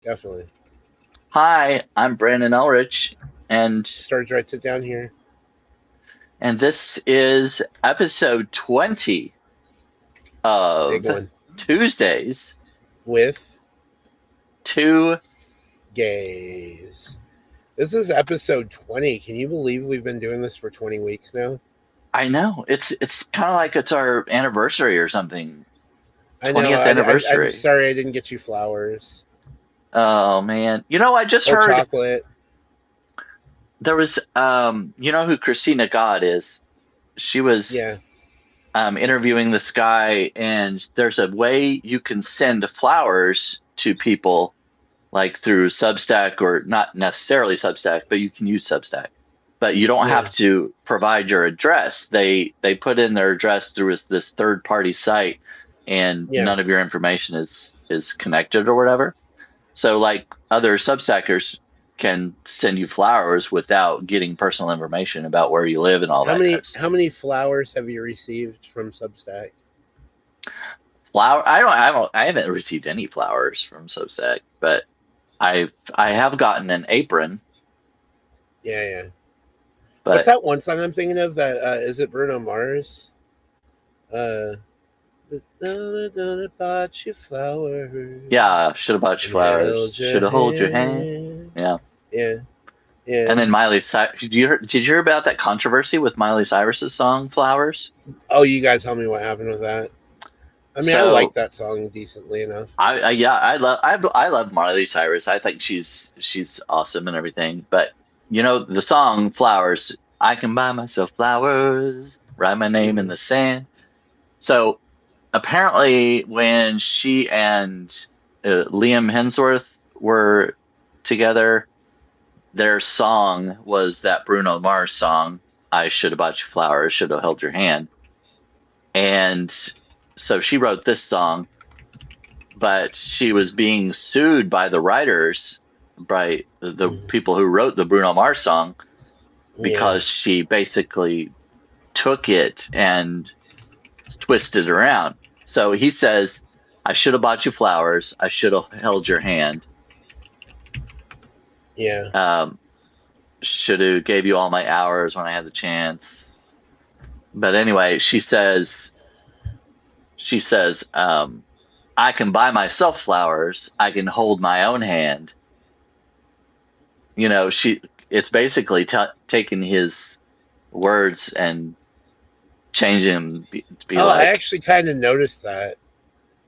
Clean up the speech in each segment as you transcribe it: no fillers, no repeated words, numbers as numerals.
Definitely. Hi, I'm Brandon Elrich, and Storage writes it down here and this is episode 20 big of one Tuesdays with to gays. This is episode 20. Can you believe we've been doing this for 20 weeks now? I know it's kind of like it's our anniversary or something. I know. 20th I'm anniversary. sorry I didn't get you flowers Oh man. I just or heard chocolate. there was you know who Christina God is? She was Yeah. interviewing this guy, and there's a way you can send flowers to people like through Substack, or not necessarily Substack, but you can use Substack. But you don't Yeah. have to provide your address. They put in their address through this third party site, and Yeah. none of your information is connected or whatever. So like other Substackers can send you flowers without getting personal information about where you live and all How that kind many of stuff. how many flowers have you received from Substack? Flower I haven't received any flowers from Substack, but I have gotten an apron, Yeah, yeah. What's but that one song I'm thinking of? That is it Bruno Mars? Uh Donna bought you flowers. yeah, should have bought you And flowers. held your Should have hold your hand. hand. Yeah. Yeah, And yeah. then Miley Cyrus. Did you hear about that controversy with Miley Cyrus's song "Flowers"? Oh, you guys tell me what happened with that. I mean, I like So that song decently enough. yeah, I love Miley Cyrus. I think she's awesome and everything. But the song "Flowers," I can buy myself flowers, write my name in Hmm. the sand. So apparently, when she and Liam Hemsworth were together, their song was that Bruno Mars song, I Should Have Bought You Flowers, Should Have Held Your Hand. And so she wrote this song, but she was being sued by the writers, by the people who wrote the Bruno Mars song, Yeah, because she basically took it and twisted it around. So he says, I should have bought you flowers. I should have held your hand. yeah, Um, should have gave you all my hours when I had the chance. But anyway, she says, I can buy myself flowers. I can hold my own hand. It's basically taking his words and changing them to be oh, I like, actually kind of noticed that.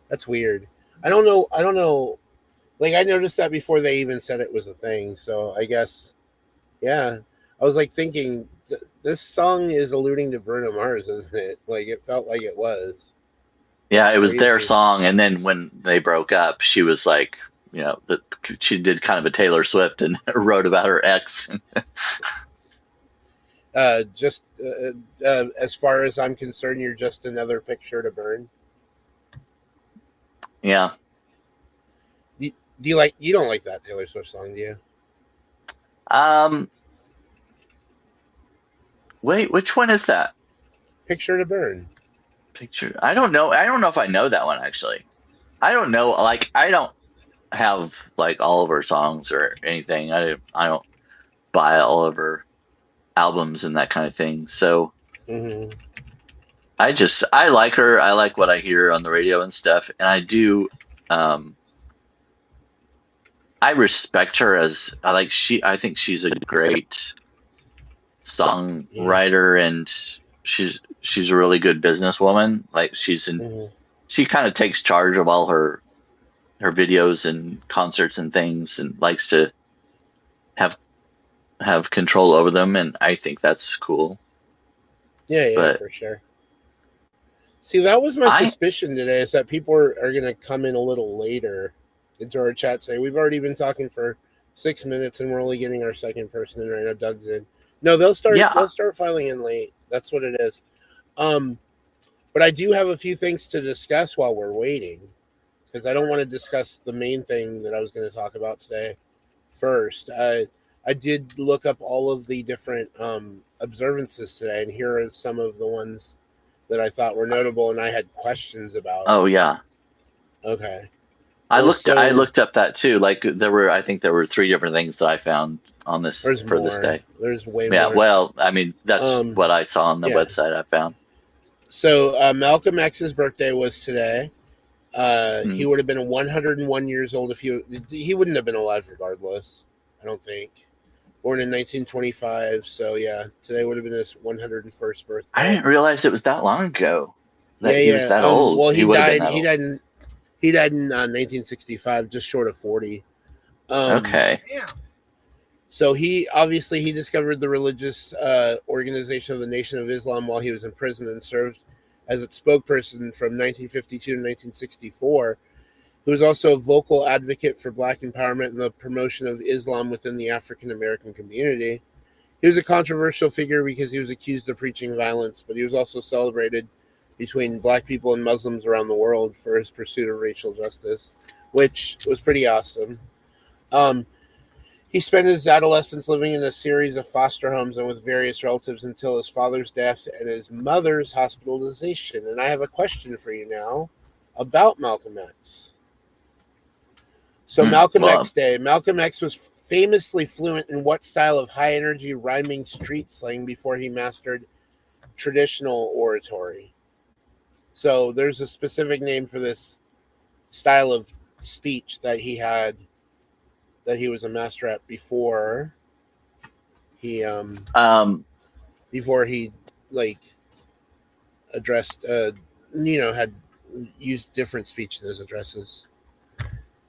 That's weird. I don't know. I don't know. Like, I noticed that before they even said it was a thing. So I guess, yeah. I was like thinking, this song is alluding to Bruno Mars, isn't it? Like, it felt like it was. That's yeah, it was their crazy. song. And then when they broke up, she was like, that she did kind of a Taylor Swift and wrote about her ex. Just as far as I'm concerned, you're just another picture to burn. Yeah. Do you like? You don't like that Taylor Swift song, do you? Um, Wait, which one is that Picture to burn. picture? I don't know. I don't know if I know that one actually. I don't know. Like, I don't have like all of her songs or anything. I don't buy all of her albums and that kind of thing. So Hmm. I like her. I like what I hear on the radio and stuff, and I do. Um, I respect her as I like she. I think she's a great Yeah. songwriter, and she's a really good businesswoman. Like Hmm. she kind of takes charge of all her videos and concerts and things, and likes to have have control over them, and I think that's cool. Yeah, yeah, But for sure. See, that was my I suspicion today, is that people are going to come in a little later into our chat. Say we've already been talking for 6 minutes and we're only getting our second person in right now. Doug's in. No, they'll start. yeah, They'll start filing in late. That's what it is. Um, but I do have a few things to discuss while we're waiting, because I don't want to discuss the main thing that I was going to talk about today first. I did look up all of the different observances today, and here are some of the ones that I thought were notable and I had questions about. oh yeah, Okay. I Also, looked up that too. Like I think there were three different things that I found on this there's for this more. day. There's way Yeah, more. well, I mean, that's what I saw on the Yeah. website I found. So Malcolm X's birthday was today. He Hmm. would have been 101 years old if he wouldn't have been alive regardless. I don't think. Born in 1925, so yeah, today would have been his 101st I birthday. didn't realize it was that long ago that Yeah, he was yeah. that old. Well, He he would have been died. that old. He died in 1965, just short of 40. Okay. So he discovered the religious organization of the Nation of Islam while he was in prison and served as its spokesperson from 1952 to 1964. He was also a vocal advocate for black empowerment and the promotion of Islam within the African American community. He was a controversial figure because he was accused of preaching violence, but he was also celebrated between black people and Muslims around the world for his pursuit of racial justice, which was pretty awesome. Um, he spent his adolescence living in a series of foster homes and with various relatives until his father's death and his mother's hospitalization. And I have a question for you now about Malcolm X. So Malcolm Well, X Day. Malcolm X was famously fluent in what style of high energy rhyming street slang before he mastered traditional oratory? So there's a specific name for this style of speech that he had, that he was a master at before he before he like addressed had used different speech in his addresses.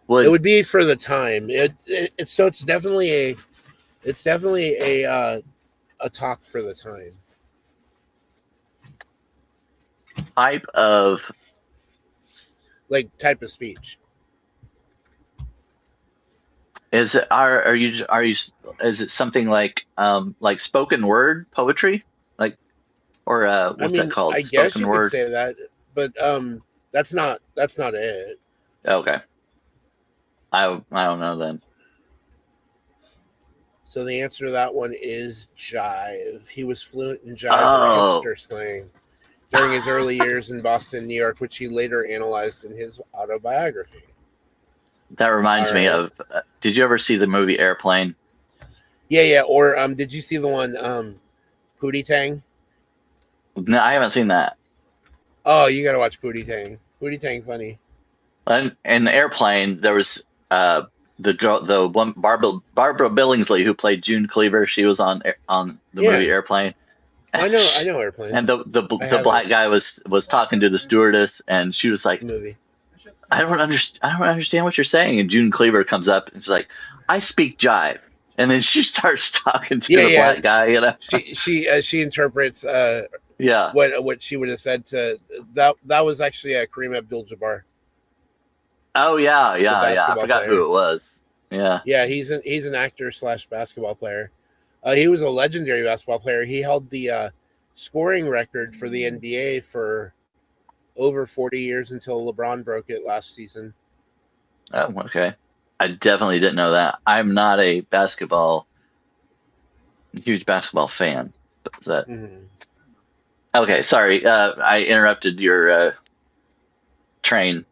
It would be for the time. It's definitely a talk for the time. type of Type of speech. is it are you is it something like spoken word poetry, like, or what's that called? I guess Spoken you word. could say that, but that's not it. Okay. I don't know then. So the answer to that one is jive. He was fluent in jive Oh. or hipster slang during his early years in Boston, New York, which he later analyzed in his autobiography. That reminds me of. Did you ever see the movie Airplane? Yeah. Or did you see the one Pootie Tang? No, I haven't seen that. Oh, you gotta watch Pootie Tang. Pootie Tang, funny. In the Airplane, there was the girl, the one Barbara Billingsley who played June Cleaver. She was on the movie Airplane. I know Airplane. And the black guy was talking to the stewardess, and she was like, movie. I don't understand what you're saying. And June Cleaver comes up and she's like, I speak jive. And then she starts talking to the black guy. You know, she interprets what she would have said to that. That was actually Kareem Abdul-Jabbar. Oh yeah. I forgot who it was. Yeah, he's an actor / basketball player. He was a legendary basketball player. He held the scoring record for the NBA for over 40 years until LeBron broke it last season. Oh, okay. I definitely didn't know that. I'm not a huge basketball fan. Okay, sorry. I interrupted your train.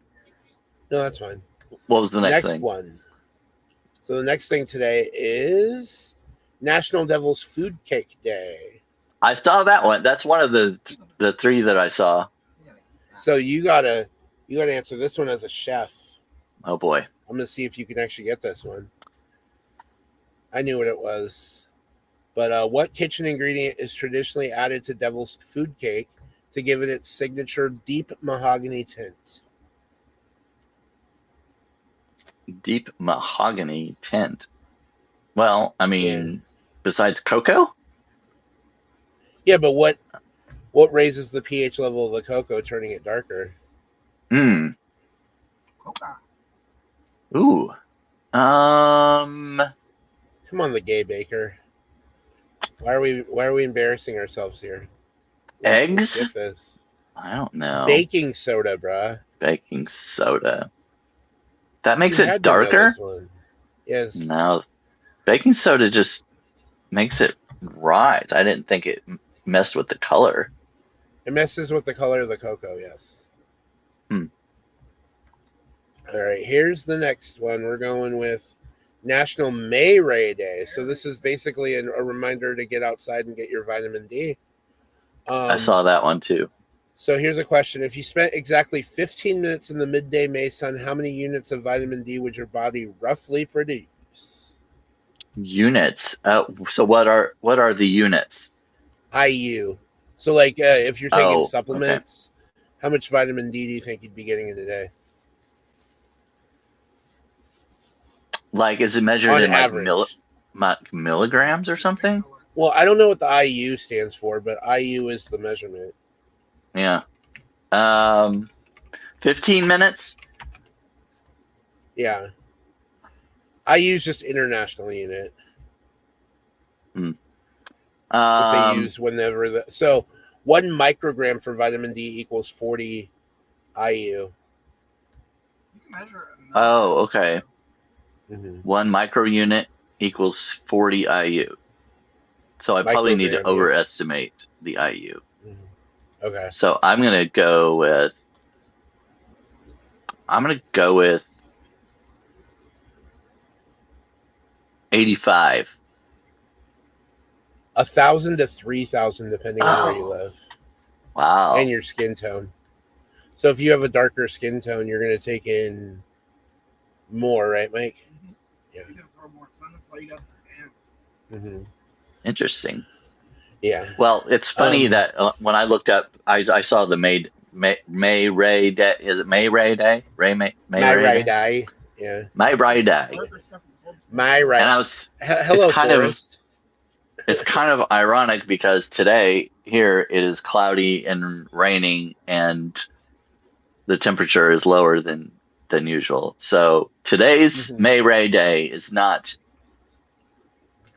No, that's fine. What was the next thing? One. So the next thing today is National Devil's Food Cake Day. I saw that one. That's one of the three that I saw. So you gotta answer this one as a chef. Oh boy. I'm gonna see if you can actually get this one. I knew what it was. But what kitchen ingredient is traditionally added to Devil's Food Cake to give it its signature deep mahogany tint? Deep mahogany tint. Well, I mean, besides cocoa? Yeah, but what raises the pH level of the cocoa, turning it darker? Ooh. Come on, the gay baker. Why are we embarrassing ourselves here? Eggs? Get this. I don't know. Baking soda, bruh. Baking soda. That makes it darker? Yes. No. Baking soda just makes it rise. I didn't think it messed with the color. It messes with the color of the cocoa, yes. All right, here's the next one. We're going with National May Ray Day. So this is basically a reminder to get outside and get your vitamin D. I saw that one too. So here's a question. If you spent exactly 15 minutes in the midday May sun, how many units of vitamin D would your body roughly produce? Units. So what are the units? IU. So like if you're taking Oh, supplements, how much vitamin D do you think you'd be getting in a day? Like, is it measured On in average. like milligrams or something? Well, I don't know what the IU stands for, but IU is the measurement. Yeah. 15 minutes. Yeah. IU is just international unit that they use whenever so 1 microgram for vitamin D equals 40 IU. You can measure it. Oh, okay. Mm-hmm. 1 micro unit equals 40 IU. So I probably need to Microgram, yeah. overestimate the IU. Mm-hmm. Okay. So I'm gonna go with 85. 1,000 to 3,000 depending on where you live Wow. and your skin tone. So if you have a darker skin tone, you're going to take in more, right, Mike? Yeah. You can throw more sun. That's why you guys are damn. Mm-hmm. Interesting. Yeah. Well, it's funny that when I looked up, I saw the May Ray Day. Is it May Ray Day? May Ray Day? Yeah. May Ray Day. My right. And I was. Hello, Forrest. It's kind of ironic because today here it is cloudy and raining, and the temperature is lower than usual. So today's May Ray Day is not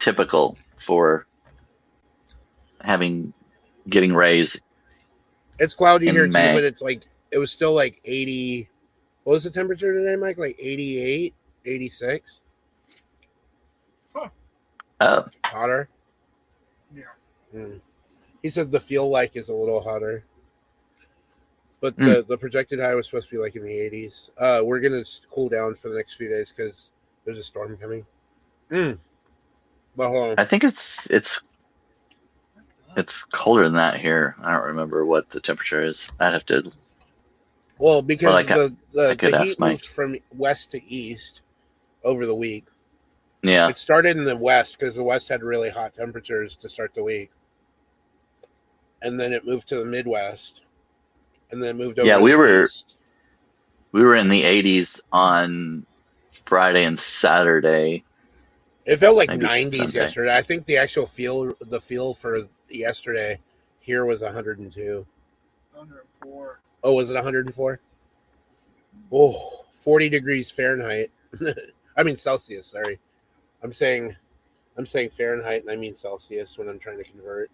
typical for getting rays. It's cloudy here too, May. but it's like it was still like 80. What was the temperature today, Mike? Like 88, 86? Oh, Hotter? Yeah. Mm. He said the feel like is a little hotter. But the projected high was supposed to be like in the 80s. We're going to cool down for the next few days because there's a storm coming. But hold on. I think it's colder than that here. I don't remember what the temperature is. I'd have to. Well, because I could the ask heat Mike. moved from west to east over the week. Yeah. It started in the west because the west had really hot temperatures to start the week. And then it moved to the Midwest. And then it moved over to the east. We were in the 80s on Friday and Saturday. It felt like Maybe 90s Sunday. yesterday. I think the actual feel for yesterday here was 102. 104. Oh, was it 104? Oh, 40 degrees Fahrenheit. I mean Celsius, sorry. I'm saying Fahrenheit and I mean Celsius when I'm trying to convert.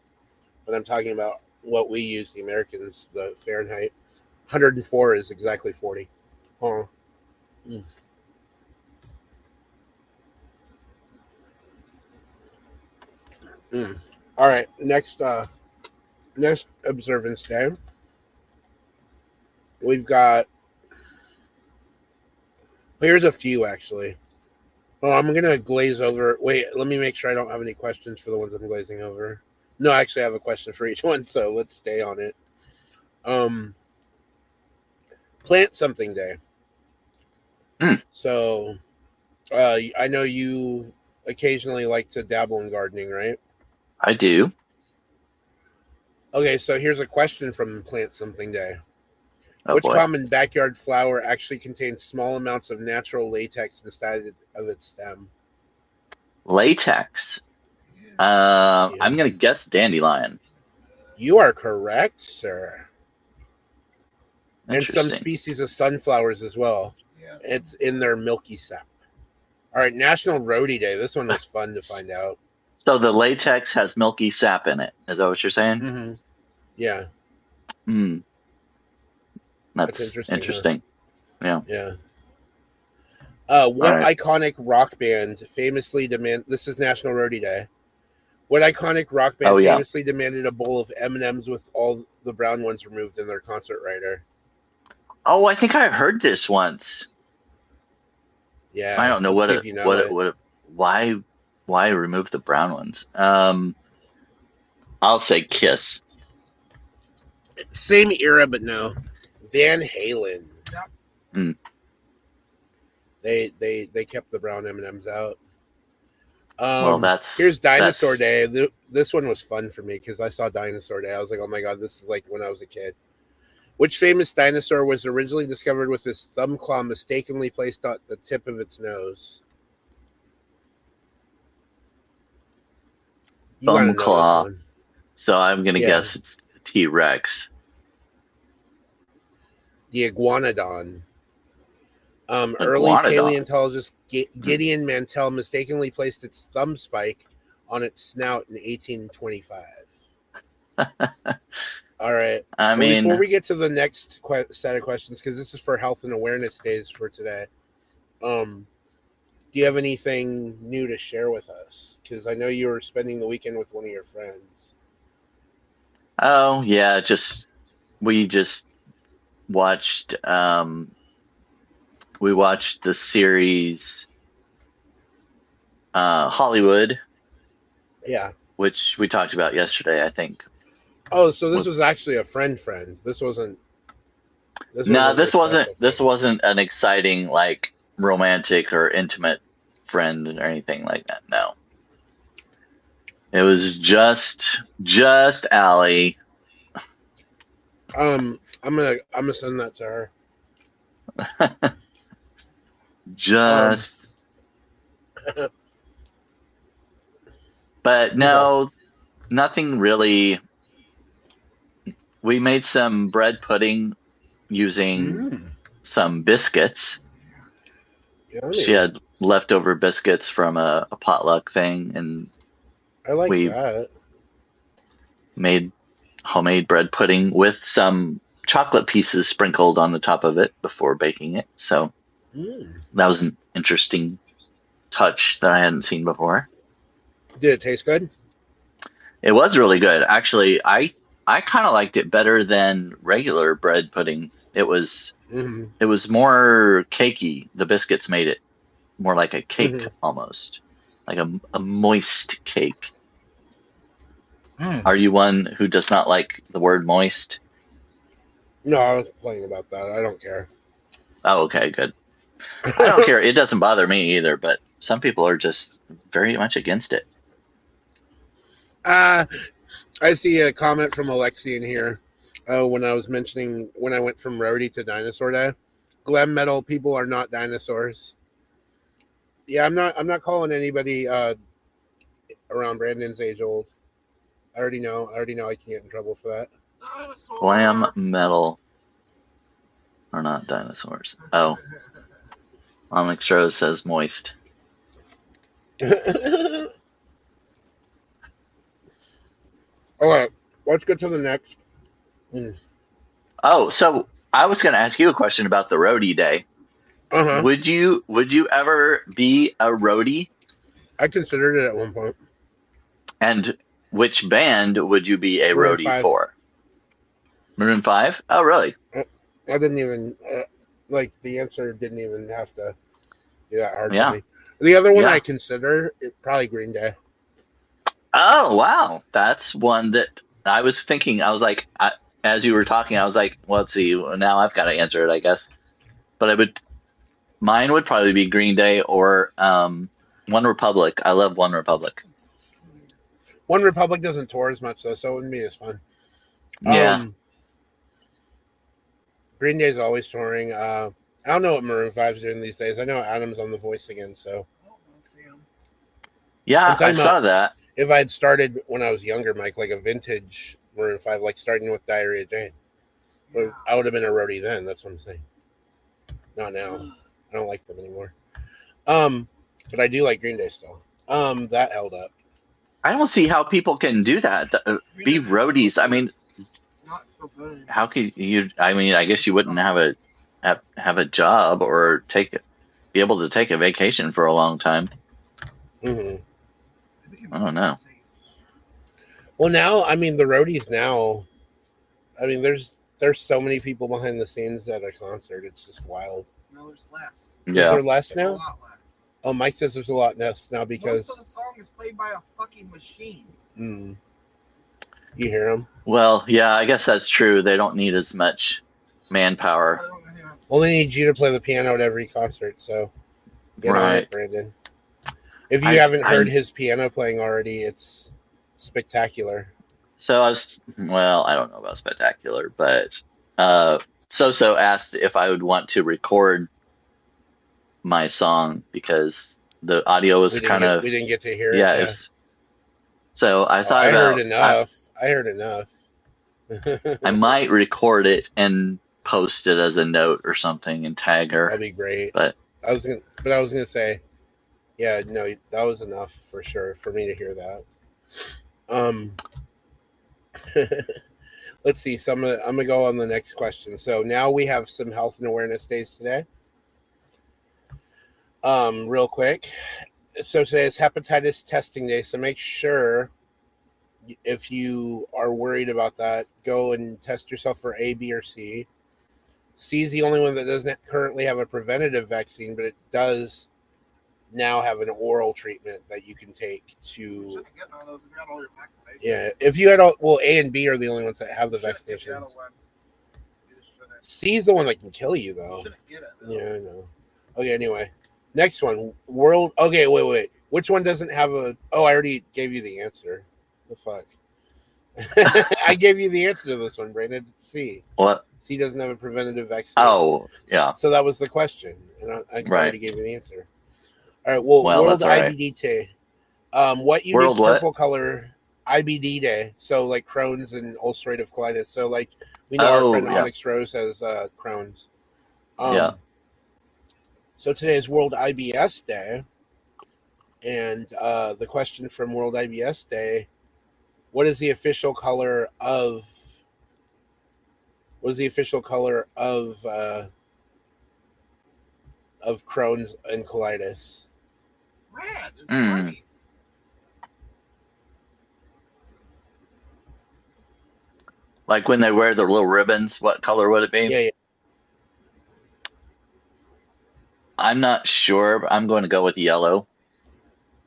But I'm talking about what we use, the Americans, the Fahrenheit. 104 is exactly 40. Oh. All right, next observance day. We've got. Here's a few actually. Oh, I'm gonna glaze over. Wait, let me make sure I don't have any questions for the ones I'm glazing over. No, actually, I have a question for each one, so let's stay on it. Plant something day. So, I know you occasionally like to dabble in gardening, right? I do. Okay, so here's a question from Plant Something Day. Oh, Which boy. common backyard flower actually contains small amounts of natural latex inside of its stem? Latex. I'm going to guess dandelion. You are correct, sir. And some Interesting. species of sunflowers as well. Yeah. It's in their milky sap. All right, National Roadie Day. This one was fun to find out. So the latex has milky sap in it. Is that what you're saying? Mm-hmm. Yeah. That's interesting. Yeah. What right. iconic rock band famously this is National Roadie Day. What iconic rock band famously demanded a bowl of M&Ms with all the brown ones removed in their concert rider? Oh, I think I heard this once. Yeah, I don't know let's see if you know it. why remove the brown ones. I'll say Kiss. Same era, but no. Van Halen. Mm. They kept the brown M&Ms out. Well, that's Here's Dinosaur that's- Day. This one was fun for me because I saw Dinosaur Day. I was like, oh my god, this is like when I was a kid. Which famous dinosaur was originally discovered with its thumb claw mistakenly placed on the tip of its nose? You Thumb gotta know this claw. one. So I'm gonna Yeah. guess it's T-Rex. The iguanodon. Early Iguanodon. paleontologist Gideon Mantell mistakenly placed its thumb spike on its snout in 1825. All right. I mean, before we get to the next set of questions, because this is for Health and Awareness Days for today, do you have anything new to share with us? Because I know you were spending the weekend with one of your friends. oh yeah, we just watched we watched the series Hollywood, Yeah. which we talked about yesterday, I think. Oh, so this was actually a friend. This wasn't. No, this your wasn't. special This friend. wasn't an exciting, like, romantic or intimate friend or anything like that. No, it was just Allie. I'm gonna send that to her. Just, but no, nothing really. We made some bread pudding using some biscuits. Yummy. She had leftover biscuits from a potluck thing, and I like we that. made homemade bread pudding with some chocolate pieces sprinkled on the top of it before baking it. So that was an interesting touch that I hadn't seen before. Did it taste good? It was really good. Actually, I kind of liked it better than regular bread pudding. It was more cakey. The biscuits made it more like a cake almost, like a moist cake. Are you one who does not like the word moist? No, I was playing about that. I don't care. Oh, okay, good. I don't care. It doesn't bother me either, but some people are just very much against it. I see a comment from Alexi in here. When I was mentioning when I went from roadie to dinosaur day, glam metal people are not dinosaurs. Yeah, I'm not calling anybody around Brandon's age old. I already know I can get in trouble for that. Dinosaur. Glam metal are not dinosaurs. Oh, Onyx Rose says moist. All right, let's get to the next. Oh, so I was going to ask you a question about the roadie day. Would you ever be a roadie? I considered it at one point. And which band would you be a Maroon roadie 5. for? Maroon 5? Oh, really? I didn't even the answer didn't even have to be that hard Yeah. for me. The other one Yeah. I consider probably Green Day. Oh, wow. That's one that I was thinking. I was like, as you were talking, I was like, well, let's see. Now I've got to answer it, I guess. But mine would probably be Green Day or One Republic. I love One Republic. One Republic doesn't tour as much though, so it wouldn't be as fun. Yeah. Green Day's always touring. I don't know what Maroon 5's doing these days. I know Adam's on The Voice again, so. Yeah, I saw that. If I had started when I was younger, Mike, like a vintage Maroon 5, like starting with Diarrhea Jane, I would have been a roadie then. That's what I'm saying. Not now. I don't like them anymore. But I do like Green Day still. That held up. I don't see how people can do that. Be roadies. I mean, Not so good. how could you? I mean, I guess you wouldn't have a job or be able to take a vacation for a long time. I don't know. Well, now, I mean, the roadies now. I mean, there's so many people behind the scenes at a concert. It's just wild. No, there's less. Is Yeah. there less A now? lot less. Oh, Mike says there's a lot less now because Most of the song is played by a fucking machine. you hear him. Well, yeah, I guess that's true. They don't need as much manpower. That's why they don't have- Well, they need you to play the piano at every concert, so get on Right. it, Brandon. If you I- haven't heard I'm- his piano playing already, it's spectacular. So I don't know about spectacular, but So asked if I would want to record my song because the audio was kind of we didn't get to hear yeah. it. It was, so I thought I about heard enough. I heard enough. I might record it and post it as a note or something and tag her. That'd be great. But I was gonna say, yeah, no, that was enough for sure for me to hear that. Let's see. So I'm gonna go on the next question. So now we have some health and awareness days today. Real quick. So today is hepatitis testing day. So make sure if you are worried about that, go and test yourself for A, B, or C. C is the only one that doesn't currently have a preventative vaccine, but it does now have an oral treatment that you can take You to. shouldn't get none of those if you had all your vaccinations. Yeah, if you had all, well, A and B are the only ones that have the You shouldn't get the other vaccinations. one. You just shouldn't. C is the one that can kill you, You though. shouldn't get it. Yeah, I know. Okay, anyway, next one. World. Okay, wait. Which one doesn't have a? Oh, I already gave you the answer. The fuck. I gave you the answer to this one, Brandon. It's C. what? C doesn't have a preventative vaccine. Oh, yeah. So that was the question, and I Right. already gave you the answer. All right. Well, Well, World that's all right. IBD Day. What unique World what? purple color IBD Day? So like Crohn's and ulcerative colitis. So like we know Oh, our friend yeah. Onyx Rose has Crohn's. Yeah. So today is World IBS Day, and the question from World IBS Day: what is the official color of? What is the official color of Crohn's and colitis? Red is Mm. bloody. Like when they wear their little ribbons, what color would it be? Yeah. I'm not sure, but I'm going to go with yellow,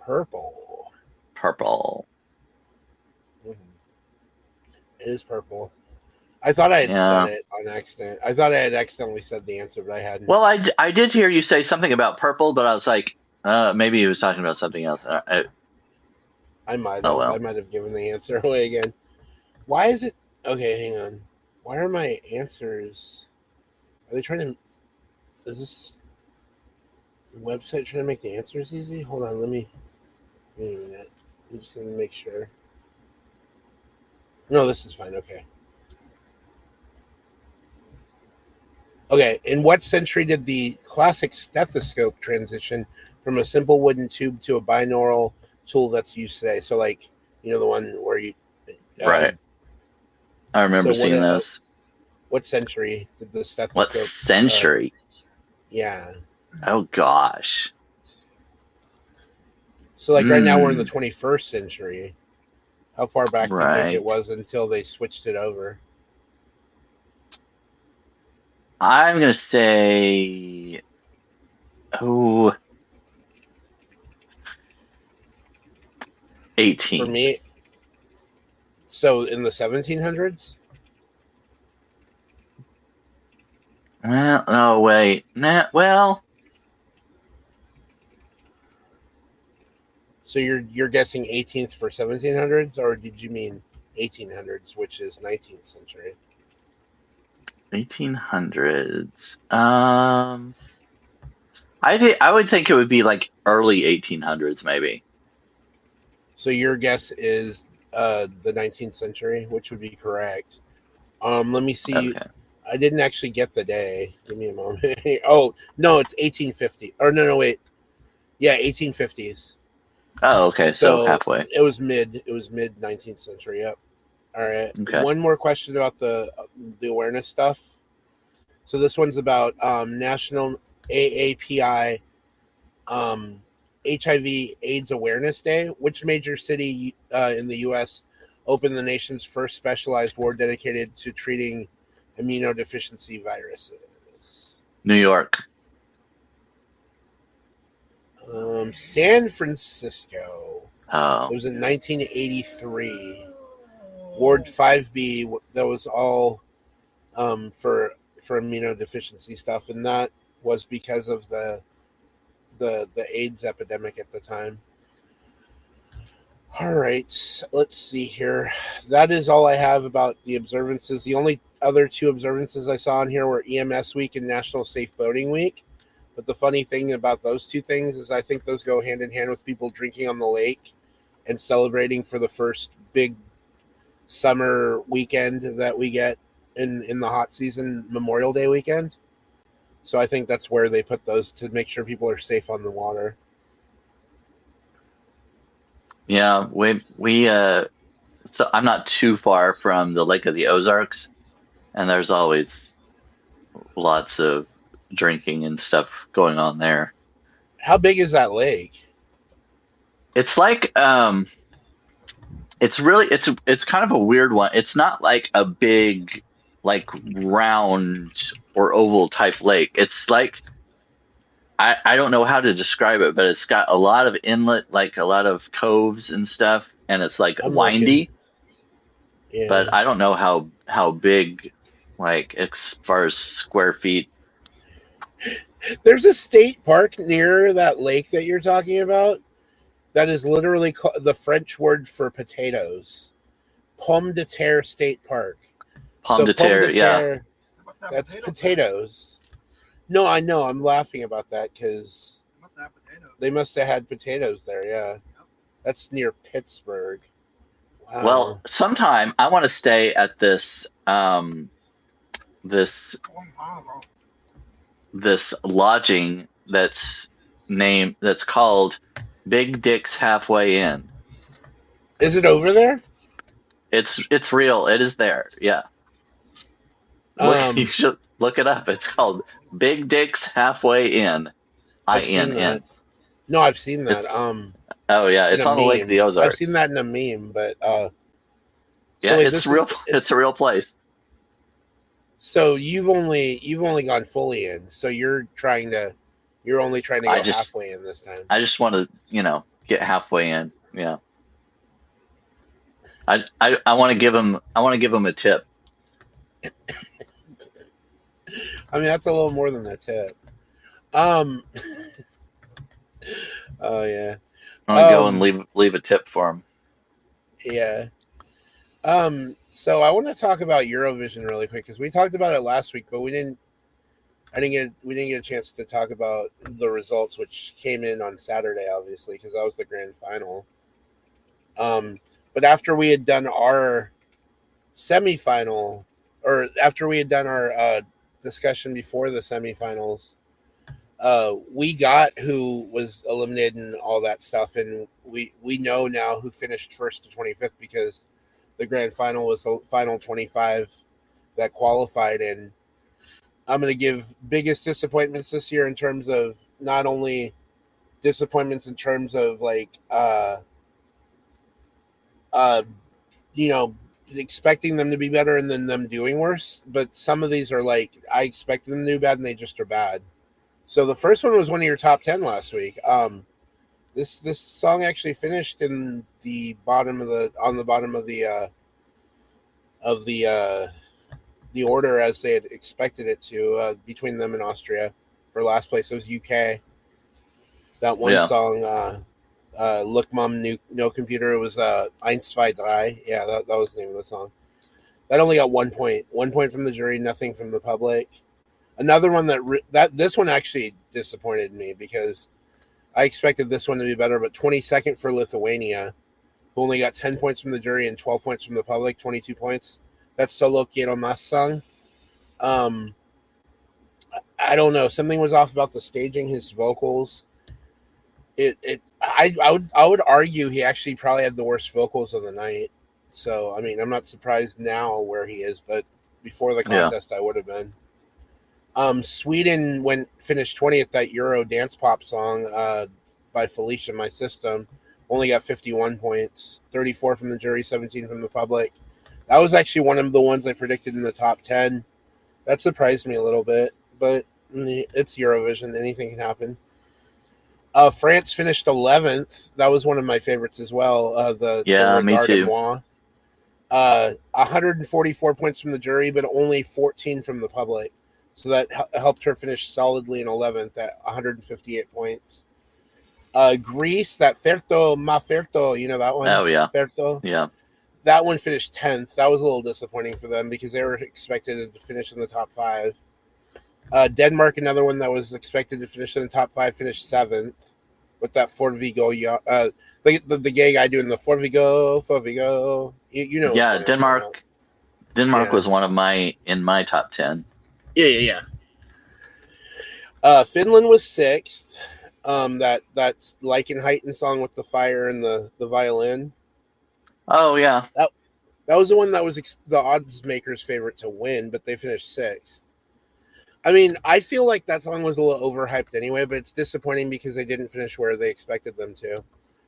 Purple. purple. It is purple. I thought I had Yeah. said it on accident. I thought I had accidentally said the answer, but I hadn't. Well, I did hear you say something about purple, but I was like, maybe he was talking about something else. I might have. Oh, well. I might have given the answer away again. Why is it? Okay, hang on. Why are my answers? Are they trying to? Is this website trying to make the answers easy? Hold on. Wait a minute. I'm just gonna make sure. No, this is fine. Okay. Okay. In what century did the classic stethoscope transition from a simple wooden tube to a binaural tool that's used today? So, like, the one where you. Right. I remember so what seeing a- this. What century did the What stethoscope? century? Yeah. Oh gosh. So, like, right now we're in the 21st century. How far back do you think Right. it was until they switched it over? I'm gonna say, oh, For 18. me, so in the 1700s? Well, no, wait. Nah, well, So you're guessing 18th for 1700s, or did you mean 1800s, which is 19th century? 1800s. I would think it would be like early 1800s, maybe. So your guess is the 19th century, which would be correct. Let me see. Okay. I didn't actually get the day. Give me a moment. Oh, no, it's 1850. Or no, wait. Yeah, 1850s. Oh, okay. So halfway. It was mid 19th century. Yep. All right. Okay. One more question about the awareness stuff. So this one's about National AAPI HIV/AIDS Awareness Day. Which major city in the U.S. opened the nation's first specialized ward dedicated to treating immunodeficiency viruses? New York. San Francisco. It Oh, was in 1983. Ward 5B. That was all for immunodeficiency stuff, and that was because of the AIDS epidemic at the time. All right, let's see here. That is all I have about the observances. The only other two observances I saw in here were EMS Week and National Safe Boating Week. But the funny thing about those two things is I think those go hand in hand with people drinking on the lake and celebrating for the first big summer weekend that we get in the hot season, Memorial Day weekend. So I think that's where they put those to make sure people are safe on the water. yeah. So I'm not too far from the Lake of the Ozarks, and there's always lots of drinking and stuff going on there. How big is that lake? It's like it's kind of a weird one. It's not like a big like round or oval type lake. It's like I don't know how to describe it, but it's got a lot of inlet, like a lot of coves and stuff, and it's like I'm windy. Yeah. But I don't know how big, like as far as square feet. There's a state park near that lake that you're talking about that is literally the French word for potatoes. Pomme de Terre State Park. Pomme de terre, yeah. That's potatoes. No, I know. I'm laughing about that because they must have had potatoes there. Yeah, Yep. that's near Pittsburgh. Wow. Well, sometime I want to stay at this this lodging that's called Big Dick's Halfway Inn. Is it over there? It's real. It is there. Yeah. You should look it up. It's called Big Dick's Halfway Inn. I've seen INN. that. No, I've seen that. Oh yeah, it's in a on the Lake of the meme. Ozarks. I've seen that in a meme, but Yeah, wait, it's real. It's a real place. So you've only gone fully in. So you're only trying to go halfway in this time. I just want to, get halfway in. Yeah. I want to give him a tip. I mean, that's a little more than a tip. Oh yeah. I want to go and leave a tip for him. Yeah. So I want to talk about Eurovision really quick because we talked about it last week, but we didn't get a chance to talk about the results, which came in on Saturday, obviously, because that was the grand final. But after we had done our semifinal, or after we had done our discussion before the semifinals, we got who was eliminated and all that stuff, and we know now who finished first to 25th because the grand final was the final 25 that qualified. And I'm going to give biggest disappointments this year in terms of not only disappointments in terms of like expecting them to be better and then them doing worse, but some of these are like I expected them to do bad and they just are bad. So the first one was one of your top 10 last week. This song actually finished in the bottom of the order as they had expected it to, between them and Austria for last place. It was UK. That one song, Look Mom, No Computer. It was Eins, Zwei, Drei. Yeah, that was the name of the song. That only got 1 point. 1 point from the jury, nothing from the public. Another one this one actually disappointed me because I expected this one to be better, but 22nd for Lithuania, who only got 10 points from the jury and 12 points from the public, 22 points. That's Solo Quiero Más song. I don't know. Something was off about the staging, his vocals. I would argue he actually probably had the worst vocals of the night. So, I mean, I'm not surprised now where he is, but before the contest, I would have been. Sweden finished 20th, that Euro dance pop song by Felicia, My System. Only got 51 points, 34 from the jury, 17 from the public. That was actually one of the ones I predicted in the top 10. That surprised me a little bit, but it's Eurovision. Anything can happen. France finished 11th. That was one of my favorites as well. The me too. Moi. 144 points from the jury, but only 14 from the public. So that helped her finish solidly in 11th at 158 points. Greece, that Ferto Ma Ferto, you know that one? Oh, yeah. Ferto. Yeah. That one finished 10th. That was a little disappointing for them because they were expected to finish in the top 5. Denmark, another one that was expected to finish in the top 5, finished 7th with that Fort Vigo. The gay guy doing the Fort Vigo. You know. Yeah, Denmark Yeah. was one of in my top 10. Yeah. Finland was 6th. That Lycanheiten song with the fire and the violin. Oh, yeah. That was the one that was the odds makers' favorite to win, but they finished 6th. I mean, I feel like that song was a little overhyped anyway, but it's disappointing because they didn't finish where they expected them to.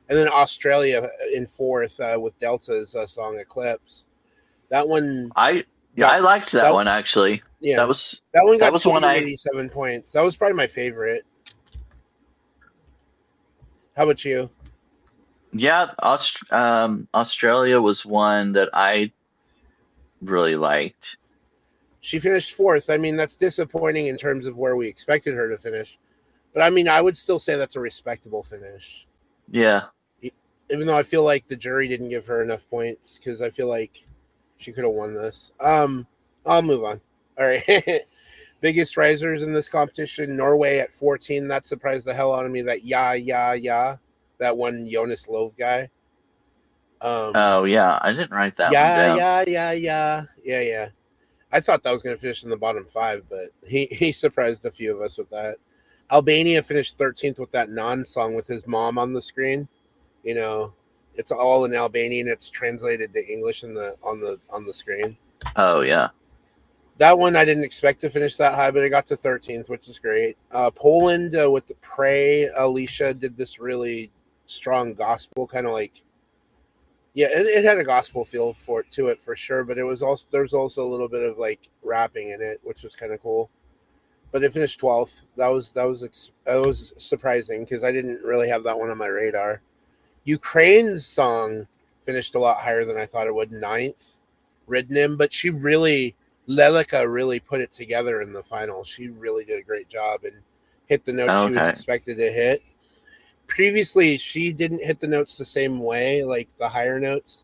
And then Australia in 4th with Delta's song Eclipse. That one, I liked that one actually. Yeah, that one got was one 287 points. That was probably my favorite. How about you? Yeah, Australia was one that I really liked. She finished 4th. I mean, that's disappointing in terms of where we expected her to finish. But I mean, I would still say that's a respectable finish. Yeah. Even though I feel like the jury didn't give her enough points because I feel like she could have won this. I'll move on. All right. Biggest risers in this competition, Norway at 14. That surprised the hell out of me. That that one Jonas Love guy. Oh yeah, I didn't write that one down. Yeah. I thought that was going to finish in the bottom 5, but he surprised a few of us with that. Albania finished 13th with that Non song with his mom on the screen. You know, it's all in Albanian. It's translated to English on the screen. Oh yeah. That one I didn't expect to finish that high, but it got to 13th, which is great. Poland with the Pray, Alicia did this really strong gospel, kind of like, yeah, it had a gospel feel to it for sure, but there's also a little bit of like rapping in it, which was kind of cool. But it finished 12th. That was surprising because I didn't really have that one on my radar. Ukraine's song finished a lot higher than I thought it would, 9th, Ridnim, but Lelica really put it together in the final. She really did a great job and hit the notes she was expected to hit. Previously, she didn't hit the notes the same way, like the higher notes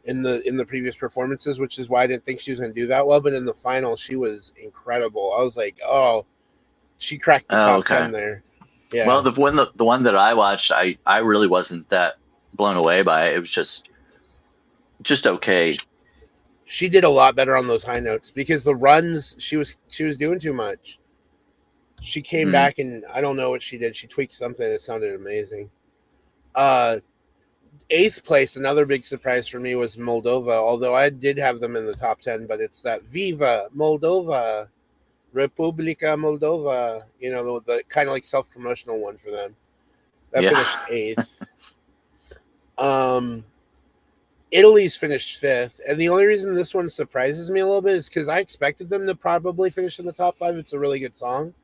in the previous performances, which is why I didn't think she was going to do that well. But in the final, she was incredible. I was like, oh, she cracked the top 10 there. Yeah. Well, the one that I watched, I really wasn't that blown away by it. It was just okay. She did a lot better on those high notes because the runs she was doing too much. She came back and I don't know what she did. She tweaked something. It sounded amazing. 8th place, another big surprise for me was Moldova, although I did have them in the top 10, but it's that Viva Moldova, Republika Moldova, you know, the kind of like self-promotional one for them. That finished 8th. Italy's finished 5th, and the only reason this one surprises me a little bit is because I expected them to probably finish in the top 5. It's a really good song,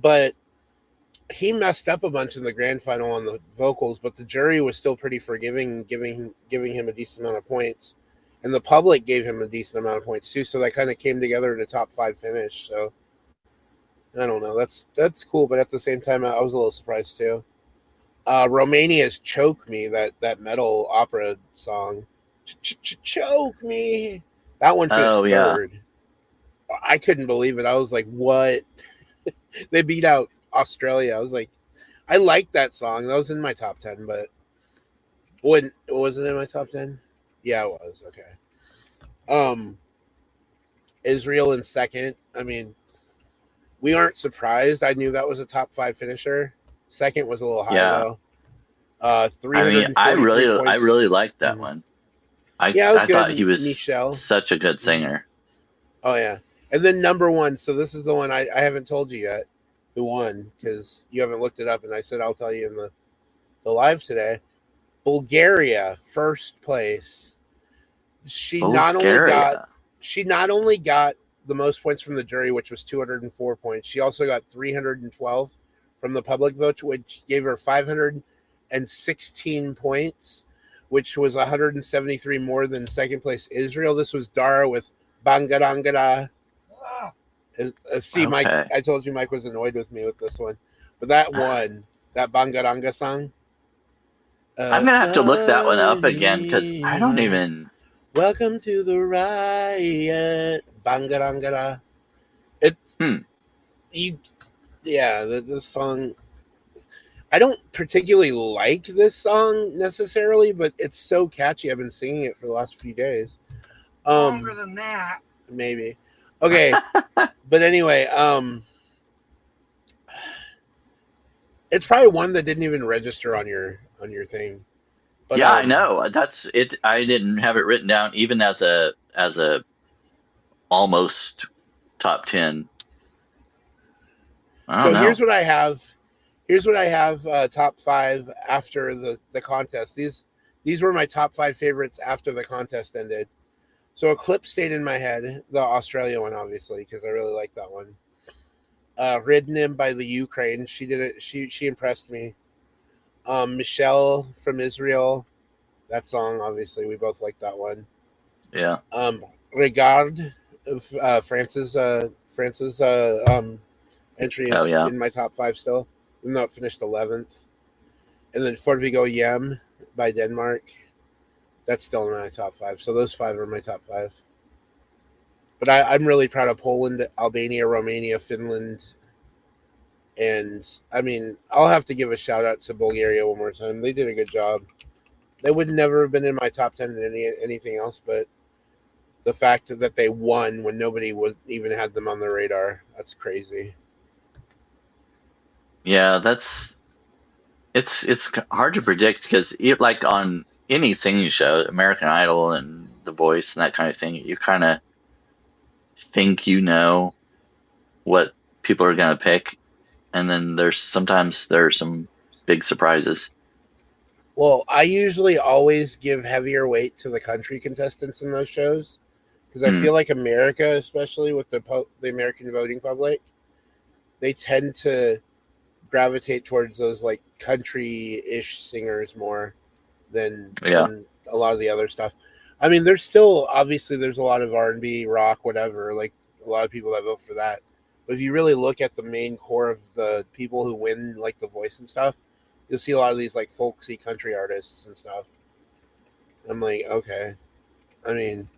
but he messed up a bunch in the grand final on the vocals, but the jury was still pretty forgiving, giving him a decent amount of points, and the public gave him a decent amount of points too. So that kind of came together in a top 5 finish. So I don't know. That's cool, but at the same time, I was a little surprised too. Romania's "Choke Me," that metal opera song, "Choke Me." That one finished 3rd. Yeah. I couldn't believe it. I was like, "What?" They beat out Australia. I was like, I liked that song. That was in my top 10, but was it in my top 10? Yeah, it was. Okay. Israel in 2nd. I mean, we aren't surprised. I knew that was a top 5 finisher. 2nd was a little high though. I mean, I really liked that one. I thought he was Michelle. Such a good singer. Oh yeah. And then number 1. So this is the one I haven't told you yet who won because you haven't looked it up, and I said I'll tell you in the live today. Bulgaria, 1st place. She not only got the most points from the jury, which was 204 points. She also got 312 from the public vote, which gave her 516 points, which was 173 more than second place Israel. This was Dara with Bangarangara. See, Mike, Okay. I told you Mike was annoyed with me with this one. But that one, that Bangaranga song. I'm gonna have to look that one up again because I don't even. Welcome to the riot. Bangarangara. It's the song. I don't particularly like this song necessarily, but it's so catchy. I've been singing it for the last few days. Longer than that. Maybe. Okay. But anyway, it's probably one that didn't even register on your thing. But, Yeah, I know. That's it. I didn't have it written down even as a almost top 10. I don't know. Here's what I have. Here's what I have top 5 after the contest. These were my top 5 favorites after the contest ended. So a clip stayed in my head, the Australia one, obviously, because I really like that one. Ridnim by the Ukraine. She did it. She impressed me. Michelle from Israel. That song, obviously, we both like that one. Yeah. Regard, France's entry is in my top 5 still, even though it finished 11th. And then Fort Vigo Yem by Denmark. That's still in my top 5. So those 5 are my top 5. But I'm really proud of Poland, Albania, Romania, Finland. And, I mean, I'll have to give a shout out to Bulgaria one more time. They did a good job. They would never have been in my top 10 in anything else, but the fact that they won when nobody even had them on their radar, that's crazy. Yeah, it's hard to predict because like on any singing show, American Idol and The Voice and that kind of thing, you kind of think you know what people are going to pick, and then there's some big surprises. Well, I usually always give heavier weight to the country contestants in those shows because I feel like America, especially with the American voting public, they tend to gravitate towards those like country-ish singers more than a lot of the other stuff. I mean, there's a lot of R&B, rock, whatever, like a lot of people that vote for that. But if you really look at the main core of the people who win like The Voice and stuff, you'll see a lot of these like folksy country artists and stuff. I'm like, okay. I mean,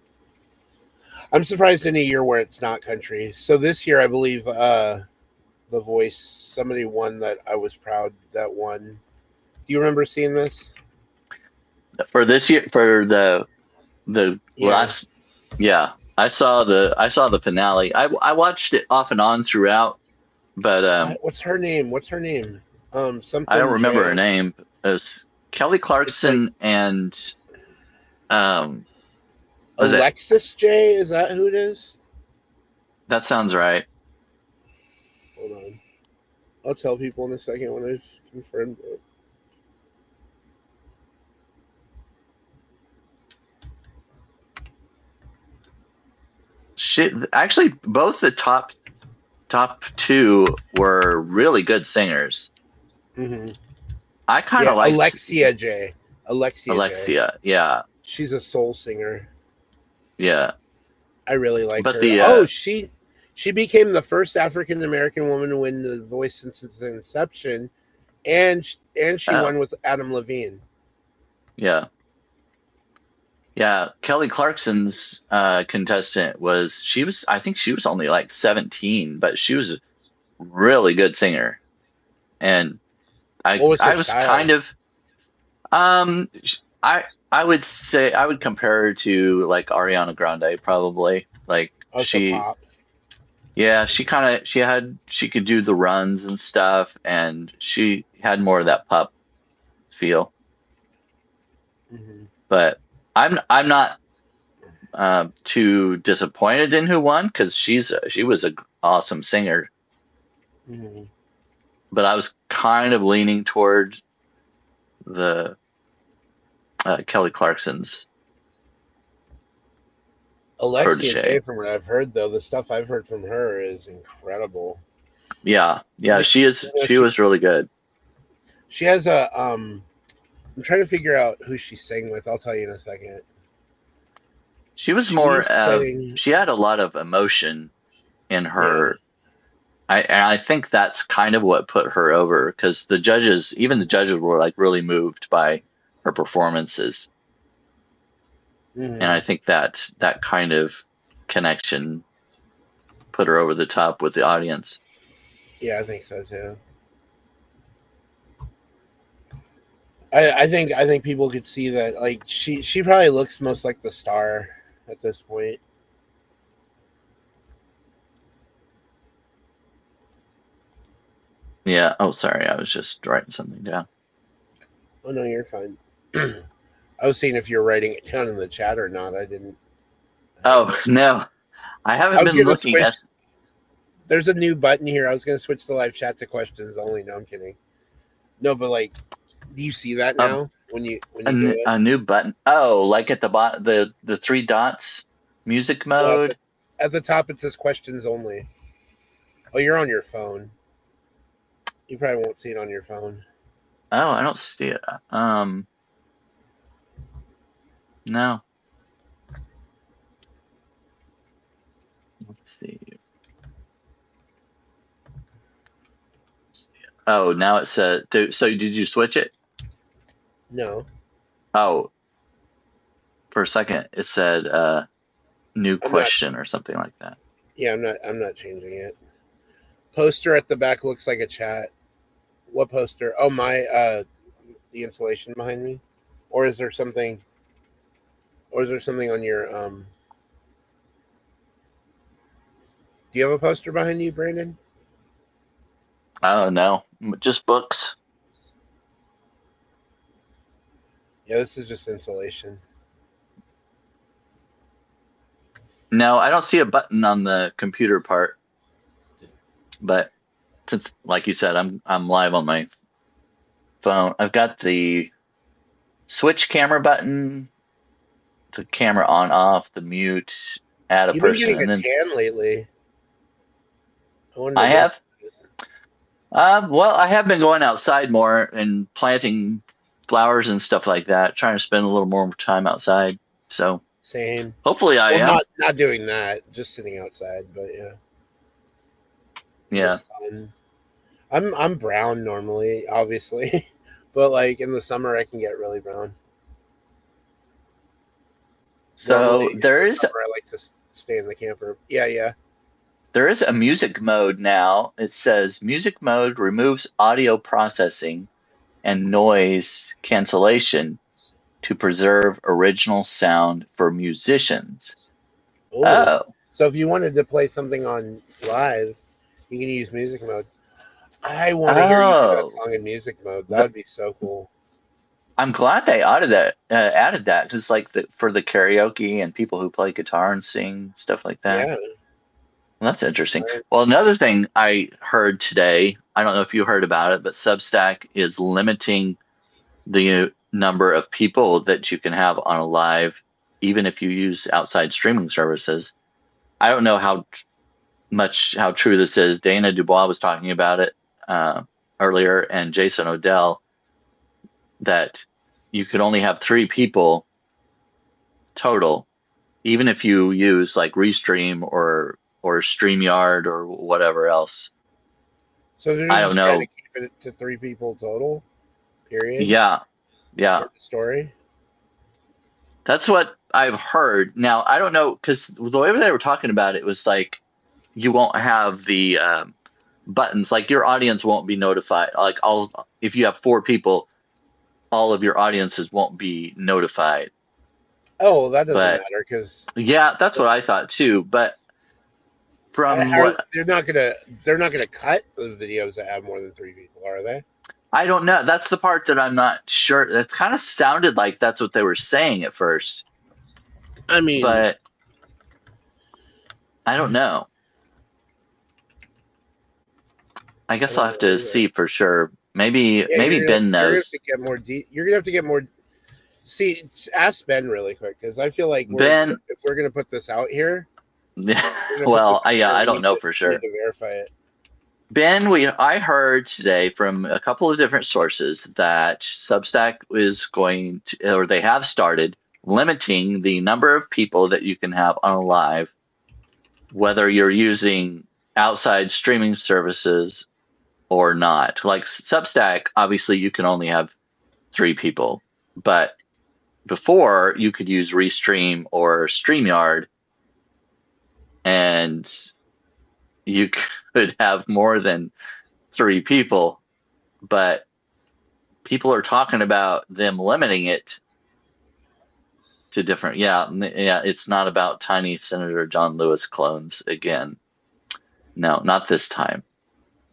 I'm surprised in a year where it's not country. So this year, I believe The Voice, somebody won that I was proud that won. Do you remember seeing this? For this year, for the last, I saw the finale. I watched it off and on throughout, but what's her name? Something. I don't remember her name. It was Kelly Clarkson and Alexis J. Is that who it is? That sounds right. Hold on. I'll tell people in a second when I've confirmed it. Actually, both the top 2 were really good singers. Mm-hmm. I kind of like Alexia J. Alexia, yeah. She's a soul singer. Yeah. I really like her. She became the first African American woman to win The Voice since its inception, and she won with Adam Levine. Yeah. Yeah, Kelly Clarkson's contestant I think she was only like 17, but she was a really good singer. And I was kind of I would say I would compare her to like Ariana Grande probably. Like pop. Yeah, she could do the runs and stuff, and she had more of that pop feel. Mm-hmm. But I'm not too disappointed in who won because she was an awesome singer. Mm-hmm. But I was kind of leaning toward the Kelly Clarkson's. Alexia J, from what I've heard, though, the stuff I've heard from her is incredible. Yeah, Yeah, she is. She was really good. She has a I'm trying to figure out who she sang with. I'll tell you in a second. She was She more of. sang, She had a lot of emotion in yeah. her. I think that's kind of what put her over because even the judges were like really moved by her performances, and I Mhm. think that kind of connection put her over the top with the audience. Yeah, I think so too. I think people could see that like she probably looks most like the star at this point. Yeah. Oh, sorry, I was just writing something down. Oh no, you're fine. I was seeing if you're writing it down in the chat or not. I didn't. Oh no, I I haven't was been gonna looking switch. at. There's a new button here. I was gonna switch the live chat to questions only. No, I'm kidding. No, but like, do you see that a, now when you do it? a new button. Oh, like at the bottom, the three dots, music No, mode. at the top it says questions only. Oh, you're on your phone. You probably won't see it on your phone. Oh, I don't see it. No. Let's see. Oh, now it says. So did you switch it? No, Oh, for a second it said new I'm not. question or something like that. Yeah, I'm not changing it. Poster at the back looks like a chat. What poster? Oh, my the installation behind me, or is there something? Or is there something on your Do you have a poster behind you, Brandon? Oh no, just books. Yeah, this is just installation. No, I don't see a button on the computer part. But since, like you said, I'm live on my phone. I've got the switch camera button, the camera on off, the mute, add a You've been person, getting a and then tan lately. I wanted to I mention have. Well, I have been going outside more and planting flowers and stuff like that, trying to spend a little more time outside. So same. hopefully I Well, am. not doing that, just sitting outside, but yeah. The Yeah. sun. I'm brown normally, obviously, but like in the summer I can get really brown. Normally So in there the is summer I like to stay in the camper. Yeah, yeah. there is a music mode now. It says music mode removes audio processing and noise cancellation to preserve original sound for musicians. Oh, Oh, so if you wanted to play something on live, you can use music mode. I want to hear you do that oh, song in music mode. That th- would be so cool. I'm glad they added that because like for the karaoke and people who play guitar and sing stuff like that. Yeah. Well, that's interesting. Right. Well, another thing I heard today, I don't know if you heard about it, but Substack is limiting the number of people that you can have on a live, even if you use outside streaming services. I don't know how true this is. Dana Dubois was talking about it earlier, and Jason Odell, that you could only have 3 people total, even if you use like Restream or StreamYard or whatever else. So they're I don't just trying know. to keep it to 3 people total. Period. Yeah, yeah. End of story. That's what I've heard. Now, I don't know, because the way they were talking about it was like you won't have the buttons, like your audience won't be notified. Like if you have 4 people, all of your audiences won't be notified. Oh, well, that doesn't But matter because yeah, that's what I thought too. But from what they're not gonna cut the videos that have more than 3 people, are they? I don't know, that's the part that I'm not sure. That's kind of sounded like that's what they were saying at first, I mean, but I don't know. I guess I'll have to see for sure. Maybe Ben knows. You're gonna have to get more. See, ask Ben really quick because I feel like Ben, if we're gonna put this out here, well, yeah, I don't know for we sure. need to verify it. Ben, I heard today from a couple of different sources that Substack is going to, or they have started limiting the number of people that you can have on a live, whether you're using outside streaming services or not. Like Substack, obviously you can only have 3 people, but before you could use Restream or StreamYard, and you could have more than 3 people, but people are talking about them limiting it to different. Yeah, it's not about tiny Senator John Lewis clones again. No, not this time.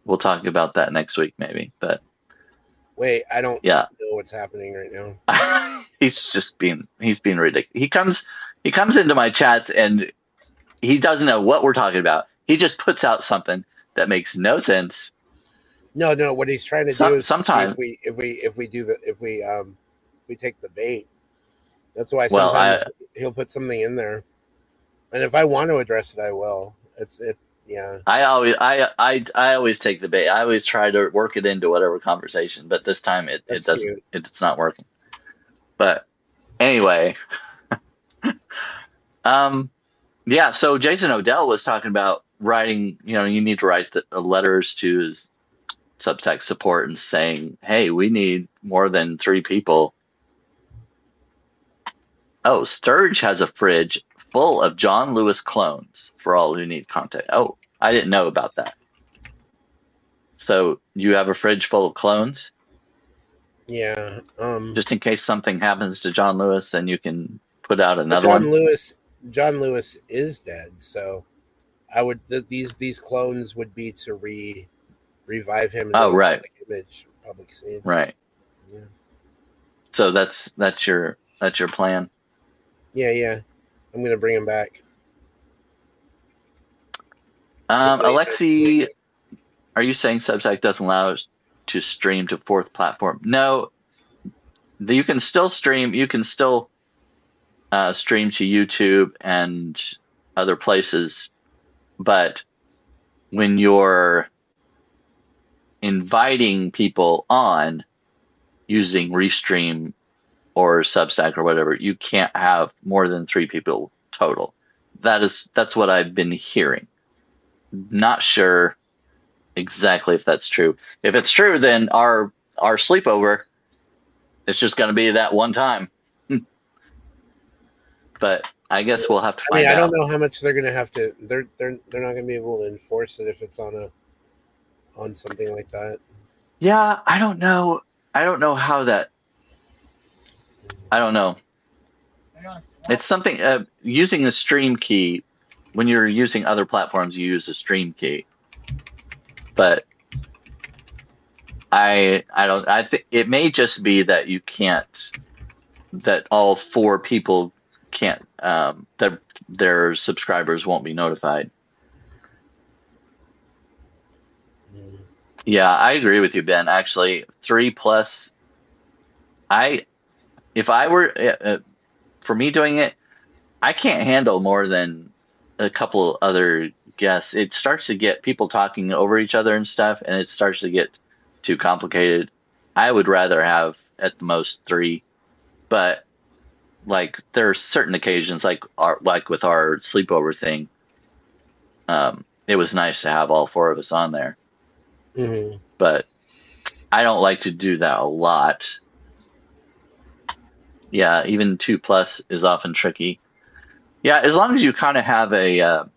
We'll talk about that next week maybe, but Wait, I don't yeah. know what's happening right now. he's being ridiculous. He comes into my chats and he doesn't know what we're talking about. He just puts out something that makes no sense. No. What he's trying to do is sometimes if we take the bait. That's why Well, sometimes he'll put something in there, and if I want to address it, I will. Yeah. I always take the bait. I always try to work it into whatever conversation, but this time it doesn't. Cute. It's not working. But anyway, yeah. So Jason Odell was talking about writing. You need to write the letters to his Substack support and saying, "Hey, we need more than 3 people." Oh, Sturge has a fridge full of John Lewis clones for all who need content. Oh, I didn't know about that. So you have a fridge full of clones? Yeah. Just in case something happens to John Lewis, then you can put out another one. John Lewis is dead, so I would these clones would be to revive him. Oh, right. Public scene. Right. Yeah. So that's your plan. Yeah. I'm gonna bring him back. Alexi, are you saying Substack doesn't allow us to stream to 4th platform? No, you can still stream. You can still stream to YouTube and other places, but when you're inviting people on using Restream or Substack or whatever, you can't have more than 3 people total. That's what I've been hearing. Not sure exactly if that's true. If it's true, then our sleepover is just going to be that one time. But I guess we'll have to find out. I don't know how much they're going to have to. They're not going to be able to enforce it if it's on something like that. Yeah, I don't know. I don't know how that. I don't know. It's something using the stream key. When you're using other platforms, you use a stream key. But I think it may just be that you can't. That all 4 people can't. That their subscribers won't be notified. Yeah, I agree with you, Ben. Actually, 3+. If I were for me doing it, I can't handle more than a couple other guests. It starts to get people talking over each other and stuff, and it starts to get too complicated. I would rather have at the most 3, but like there are certain occasions, like with our sleepover thing. It was nice to have all 4 of us on there. Mm-hmm. But I don't like to do that a lot. Yeah, even 2+ is often tricky. Yeah, as long as you kind of have a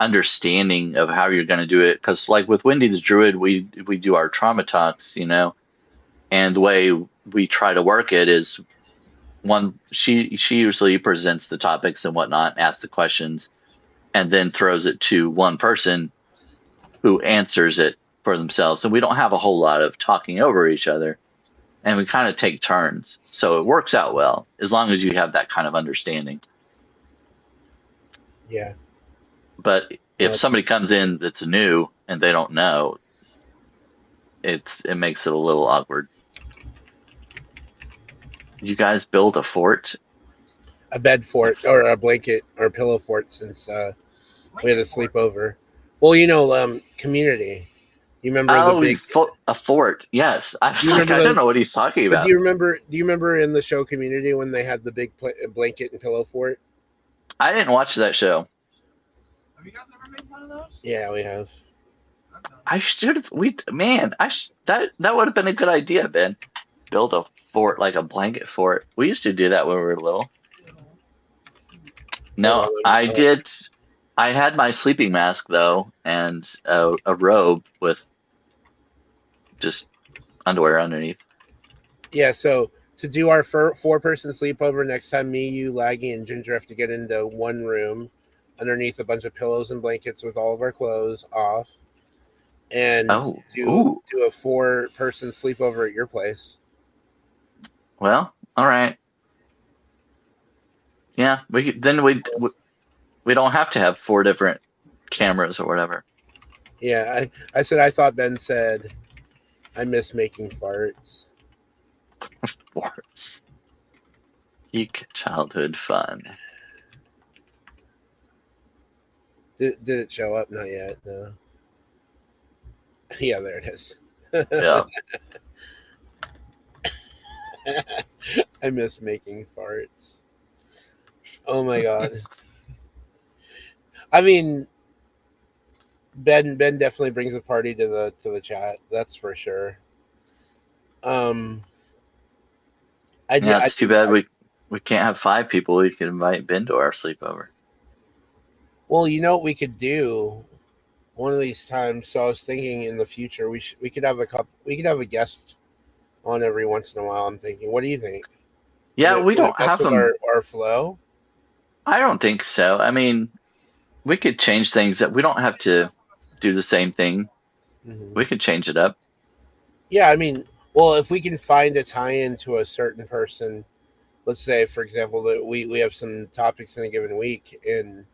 understanding of how you're going to do it, because like with Wendy the Druid, we do our trauma talks, and the way we try to work it is she usually presents the topics and whatnot, asks the questions, and then throws it to one person who answers it for themselves. And we don't have a whole lot of talking over each other. And we kind of take turns. So it works out well, as long as you have that kind of understanding. Yeah. But if somebody comes in that's new and they don't know, it makes it a little awkward. Did you guys build a fort? A bed fort or a blanket or pillow fort since we had a sleepover. Well, Community. You remember the Oh, big? a fort. Yes, I was You like, remember I don't the? know what he's talking But about. do you remember? Do you remember in the show Community when they had the big blanket and pillow fort? I didn't watch that show. Have you guys ever made one of those? Yeah, we have. I've done. I should have. That would have been a good idea, Ben. Build a fort, like a blanket fort. We used to do that when we were little. No, Hold on, I did. I had my sleeping mask though, and a robe with just underwear underneath. Yeah, so to do our four-person sleepover next time, me, you, Laggy, and Ginger have to get into one room underneath a bunch of pillows and blankets with all of our clothes off, and do a four-person sleepover at your place. Well, all right. Yeah, we don't have to have 4 different cameras or whatever. Yeah, I thought Ben said, I miss making farts. Sports. Peak childhood fun. Did it show up? Not yet. No. Yeah, there it is. Yeah. I miss making farts. Oh my god. I mean, Ben definitely brings a party to the chat. That's for sure. It's too bad we can't have 5 people. We could invite Ben to our sleepover. Well, you know what we could do one of these times. So I was thinking in the future we could have a guest on every once in a while. I'm thinking, what do you think? Yeah, we don't have them. Our flow. I don't think so. I mean, we could change things. That we don't have to do the same thing. Mm-hmm. We could change it up. Yeah, I mean, well, if we can find a tie-in to a certain person, let's say, for example, that we have some topics in a given week, and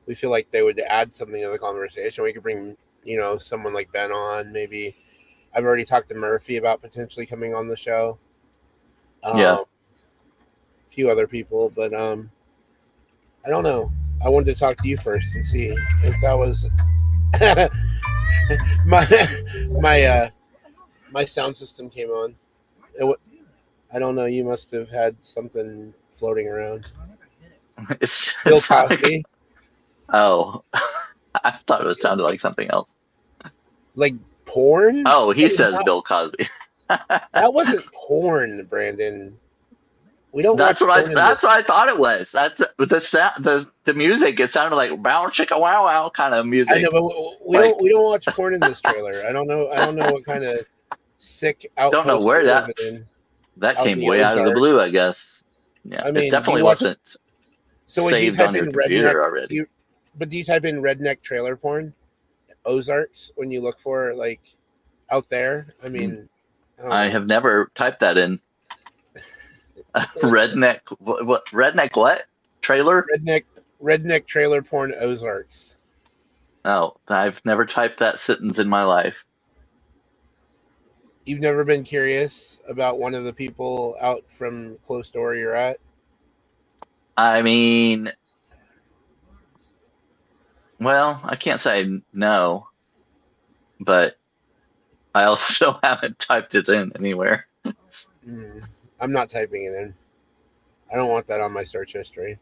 we feel like they would add something to the conversation. We could bring, someone like Ben on. Maybe I've already talked to Murphy about potentially coming on the show. Yeah. A few other people, but I don't know. I wanted to talk to you first and see if that was my sound system came on. I don't know. You must have had something floating around. It's Bill like, Cosby. oh, I thought it sounded like something else. Like porn? Oh, he says Bill Cosby. That wasn't porn, Brandon. We don't. That's what I thought it was. That's the music. It sounded like bow chicka wow wow kind of music. I know, but we don't watch porn in this trailer. I don't know what kind of sick outpost. Don't know where that came way out of the blue. I guess. Yeah, I mean, it definitely wasn't saved on your computer already. But do you type in redneck trailer porn, Ozarks, when you look for like out there? I mean, I have never typed that in. Redneck what? Redneck what? Trailer? Redneck trailer porn Ozarks. Oh, I've never typed that sentence in my life. You've never been curious about one of the people out from close to where you're at? I mean, well, I can't say no, but I also haven't typed it in anywhere. I'm not typing it in. I don't want that on my search history.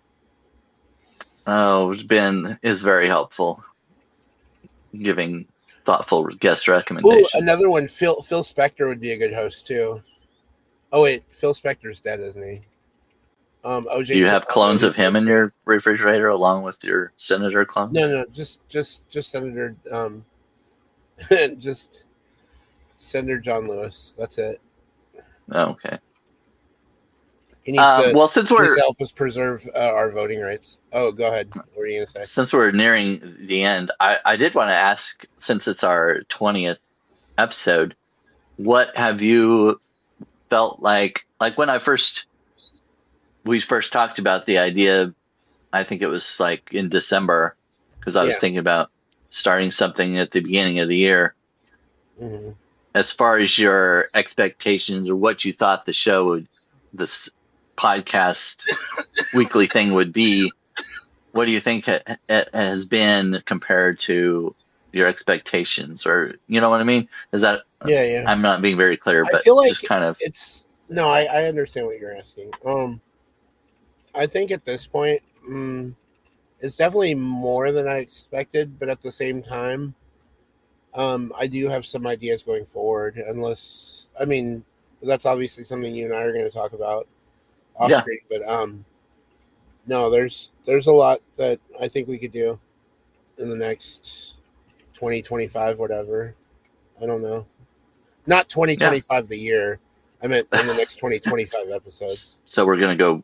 Oh, Ben is very helpful, giving thoughtful guest recommendations. Ooh, another one. Phil Spector would be a good host too. Oh wait, Phil Spector's dead, isn't he? OJ. Do you have clones of him in your refrigerator along with your senator clones? No, just Senator. Just Senator John Lewis. That's it. Oh, okay. He needs to, since we're help us preserve our voting rights. Oh, go ahead. What are you gonna say? Since we're nearing the end, I did want to ask, since it's our 20th episode, what have you felt like when we first talked about the idea? I think it was like in December, because I was thinking about starting something at the beginning of the year. Mm-hmm. As far as your expectations or what you thought the show would, this podcast weekly thing would be, what do you think it has been compared to your expectations, or you know what I mean? Is that Yeah. I'm not being very clear, I but feel like just kind of it's no. I understand what you're asking. I think at this point, it's definitely more than I expected, but at the same time, I do have some ideas going forward. Unless, I mean, that's obviously something you and I are going to talk about off yeah. screen. But no, there's a lot that I think we could do in the next 2025, whatever. I don't know. Not 2025 the year. I meant in the next 2025 episodes. So we're gonna go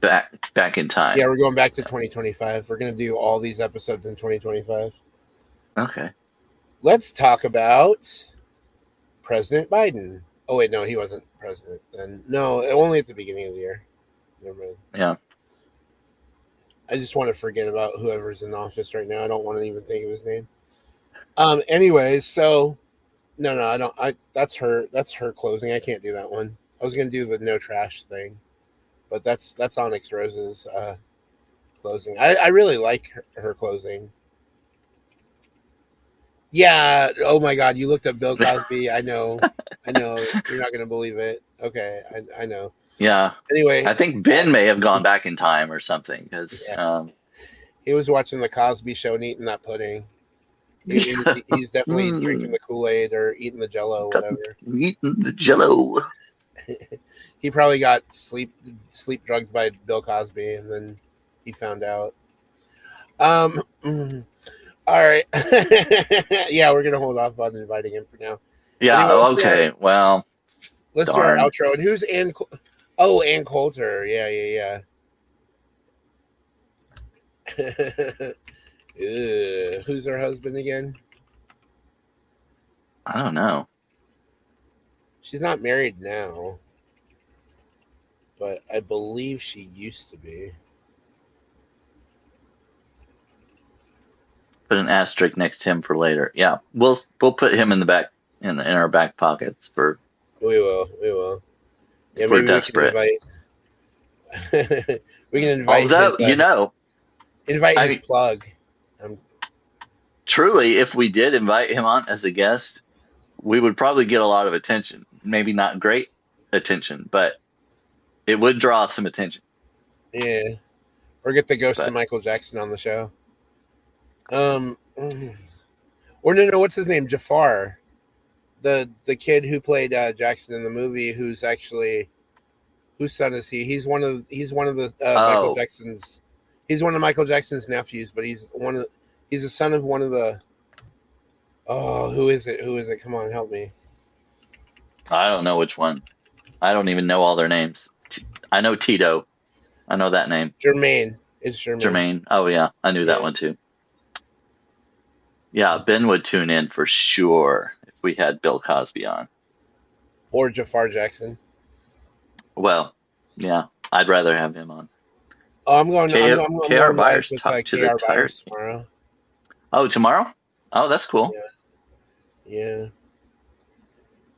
back in time. Yeah, we're going back to 2025. We're going to do all these episodes in 2025. Okay. Let's talk about President Biden. Oh wait, no, he wasn't president then. No, only at the beginning of the year. Never mind. Yeah. I just want to forget about whoever's in office right now. I don't want to even think of his name. Anyways, so no, I don't. That's her closing. I can't do that one. I was gonna do the no trash thing, but that's Onyx Rose's closing. I really like her closing. Yeah. Oh my God, you looked up Bill Cosby. I know. You're not gonna believe it. Okay, I know. Yeah. Anyway, I think Ben may have gone back in time or something because he was watching the Cosby Show and eating that pudding. He's definitely drinking the Kool-Aid or eating the Jello, whatever. Eating the Jello. He probably got sleep drugged by Bill Cosby, and then he found out. All right. Yeah, we're gonna hold off on inviting him for now. Yeah. Anyway, Okay. Well, let's do our outro. And who's Ann? Ann Coulter. Yeah. Who's her husband again? I don't know. She's not married now, but I believe she used to be. Put an asterisk next to him for later. Yeah, we'll put him in the back in our back pockets for. We will. Yeah, if we're desperate. We can invite. Although invite his plug. Truly, if we did invite him on as a guest, we would probably get a lot of attention. Maybe not great attention, but it would draw some attention. Yeah, or get the ghost of Michael Jackson on the show. Or no, what's his name? Jafar, the kid who played Jackson in the movie. Whose son is he? He's one of the Michael Jackson's. He's one of Michael Jackson's nephews, but he's the son of one of the. Oh, who is it? Come on, help me. I don't know which one. I don't even know all their names. I know Tito. I know that name. Jermaine. It's Jermaine. Jermaine. Oh yeah, I knew that one too. Yeah, Ben would tune in for sure if we had Bill Cosby on. Or Jafar Jackson. Well, yeah, I'd rather have him on. Oh, I'm going. KR Byers talk to the tire tomorrow. Oh, tomorrow? Oh, that's cool. Yeah.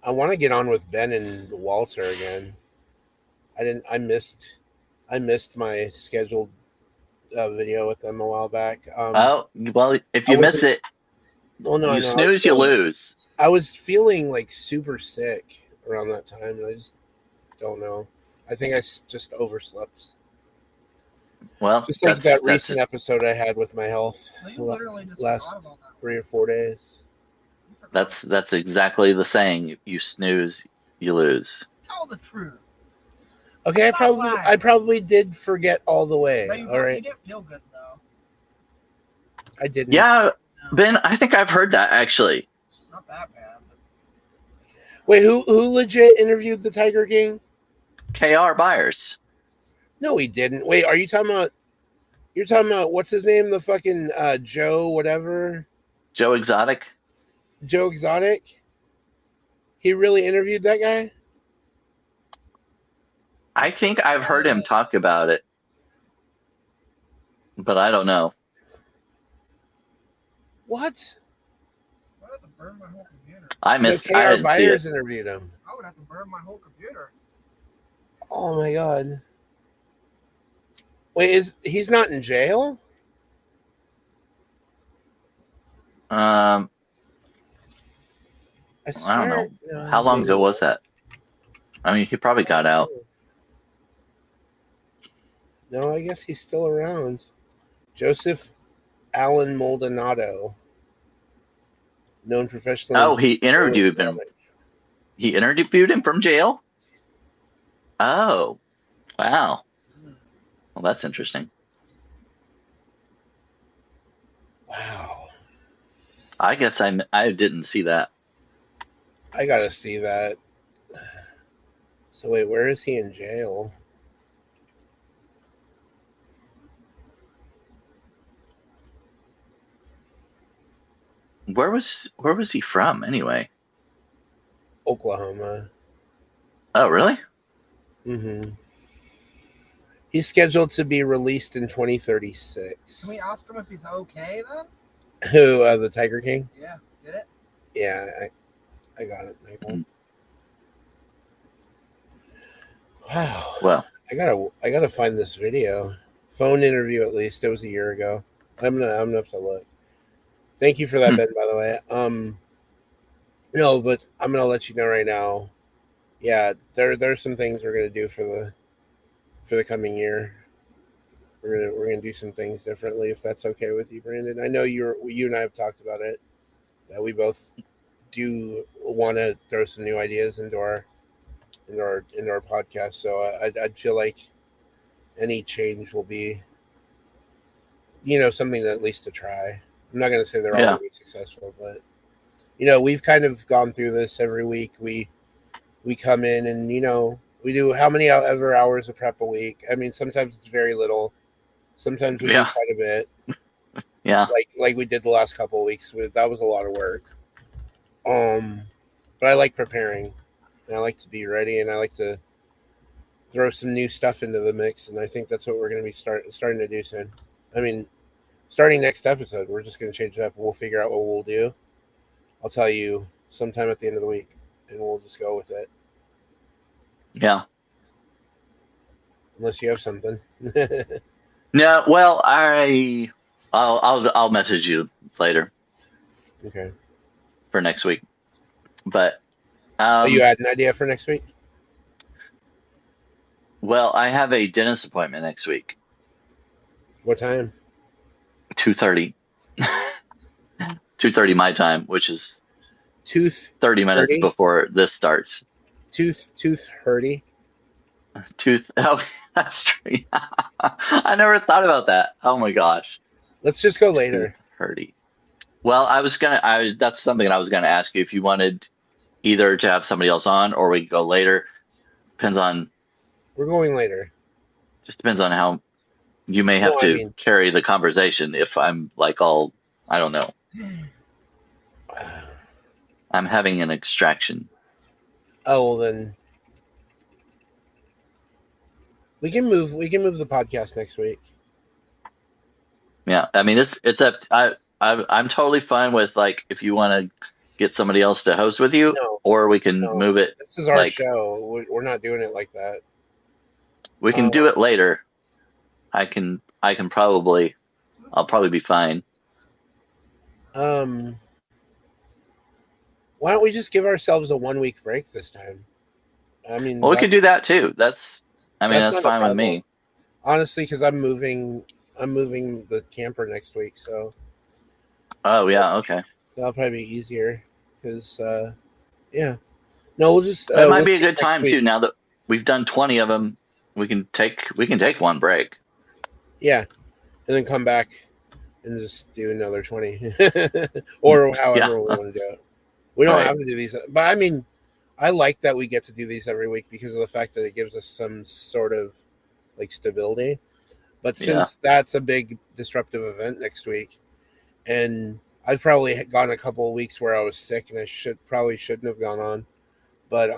I want to get on with Ben and Walter again. I missed my scheduled video with them a while back. Well, if you miss it, you snooze, you lose. I was feeling like super sick around that time, and I just don't know. I think I just overslept. Well, just like that recent episode I had with my health last 3 or 4 days. That's exactly the saying. You snooze, you lose. Tell the truth. Okay, I probably did forget all the way. All right. You didn't feel good though. I didn't. Yeah, Ben, I think I've heard that actually. Not that bad. Wait, who legit interviewed the Tiger King? KR Byers. No, he didn't. Wait, are you talking about? You're talking about what's his name? The fucking Joe whatever. Joe Exotic. Joe Exotic. He really interviewed that guy? I think I've heard him talk about it, but I don't know. What? I would have to burn my whole computer. I missed. KR I didn't see Byers it. interviewed him. I would have to burn my whole computer. Oh my God. Wait, he's not in jail? I I don't swear. know. No, How long maybe ago was not. that? I mean, he probably got out. No, I guess he's still around. Joseph Allen Maldonado, known professionally. Oh, he interviewed him. He interviewed him from jail? Oh, wow. Well, that's interesting. Wow, I guess I didn't see that. I gotta see that. So wait, where is he in jail? Where was he from anyway? Oklahoma. Oh, really? Mm-hmm. He's scheduled to be released in 2036. Can we ask him if he's okay then? Who? The Tiger King? Yeah, get it? Yeah, I got it, Michael. Wow. Well, I gotta find this video. Phone interview at least. It was a year ago. I'm gonna have to look. Thank you for that, Ben, by the way. No, but I'm gonna let you know right now. Yeah, there's some things we're gonna do for the coming year. We're gonna do some things differently if that's okay with you, Brandon. I know you and I have talked about it, that we both do want to throw some new ideas into our podcast. So I'd feel like any change will be, something at least to try. I'm not gonna say they're all Yeah. gonna be successful, but we've kind of gone through this every week. We come in and we do how many ever hours of prep a week. I mean, sometimes it's very little. Sometimes we do Yeah. quite a bit. yeah. Like we did the last couple of weeks. That was a lot of work. But I like preparing, and I like to be ready, and I like to throw some new stuff into the mix. And I think that's what we're going to be starting to do soon. I mean, starting next episode, we're just going to change it up. We'll figure out what we'll do. I'll tell you sometime at the end of the week, and we'll just go with it. Yeah. Unless you have something. No, well, I'll message you later Okay. for next week. But You had an idea for next week? well, I have a dentist appointment next week, What time? 2:30. 2:30 my time, which is Tooth 30 minutes hurting? before this starts. Tooth hurty. Oh, that's true. I never thought about that. Oh my gosh. Let's just go later. Hurdy. Well, that's something I was gonna ask you if you wanted either to have somebody else on or we could go later. Depends on We're going later. just depends on how you may have No, I to mean- carry the conversation if I'm like all I don't know. I'm having an extraction. Oh, well then we can move the podcast next week. Yeah, I mean it's up. I'm totally fine with like if you want to get somebody else to host with you, No. or we can No. move it. This is our Like- show. We're not doing it like that. We can do it later. I can probably. I'll probably be fine. Why don't we just give ourselves a 1 week break this time? I mean, Well, we could do that too. That's That's that's not a fine with problem. me. honestly, because I'm moving the camper next week, so Oh yeah, okay. that'll probably be easier. Because yeah, no, we'll just. That might we'll be a see good next time week. too. Now that we've done 20 of them, we can take one break. Yeah, and then come back and just do another 20, or however Yeah. we want to do it. We don't Right. have to do these, but I mean, I like that we get to do these every week because of the fact that it gives us some sort of like stability. But since that's a big disruptive event next week, and I've probably gone a couple of weeks where I was sick and I shouldn't have gone on, but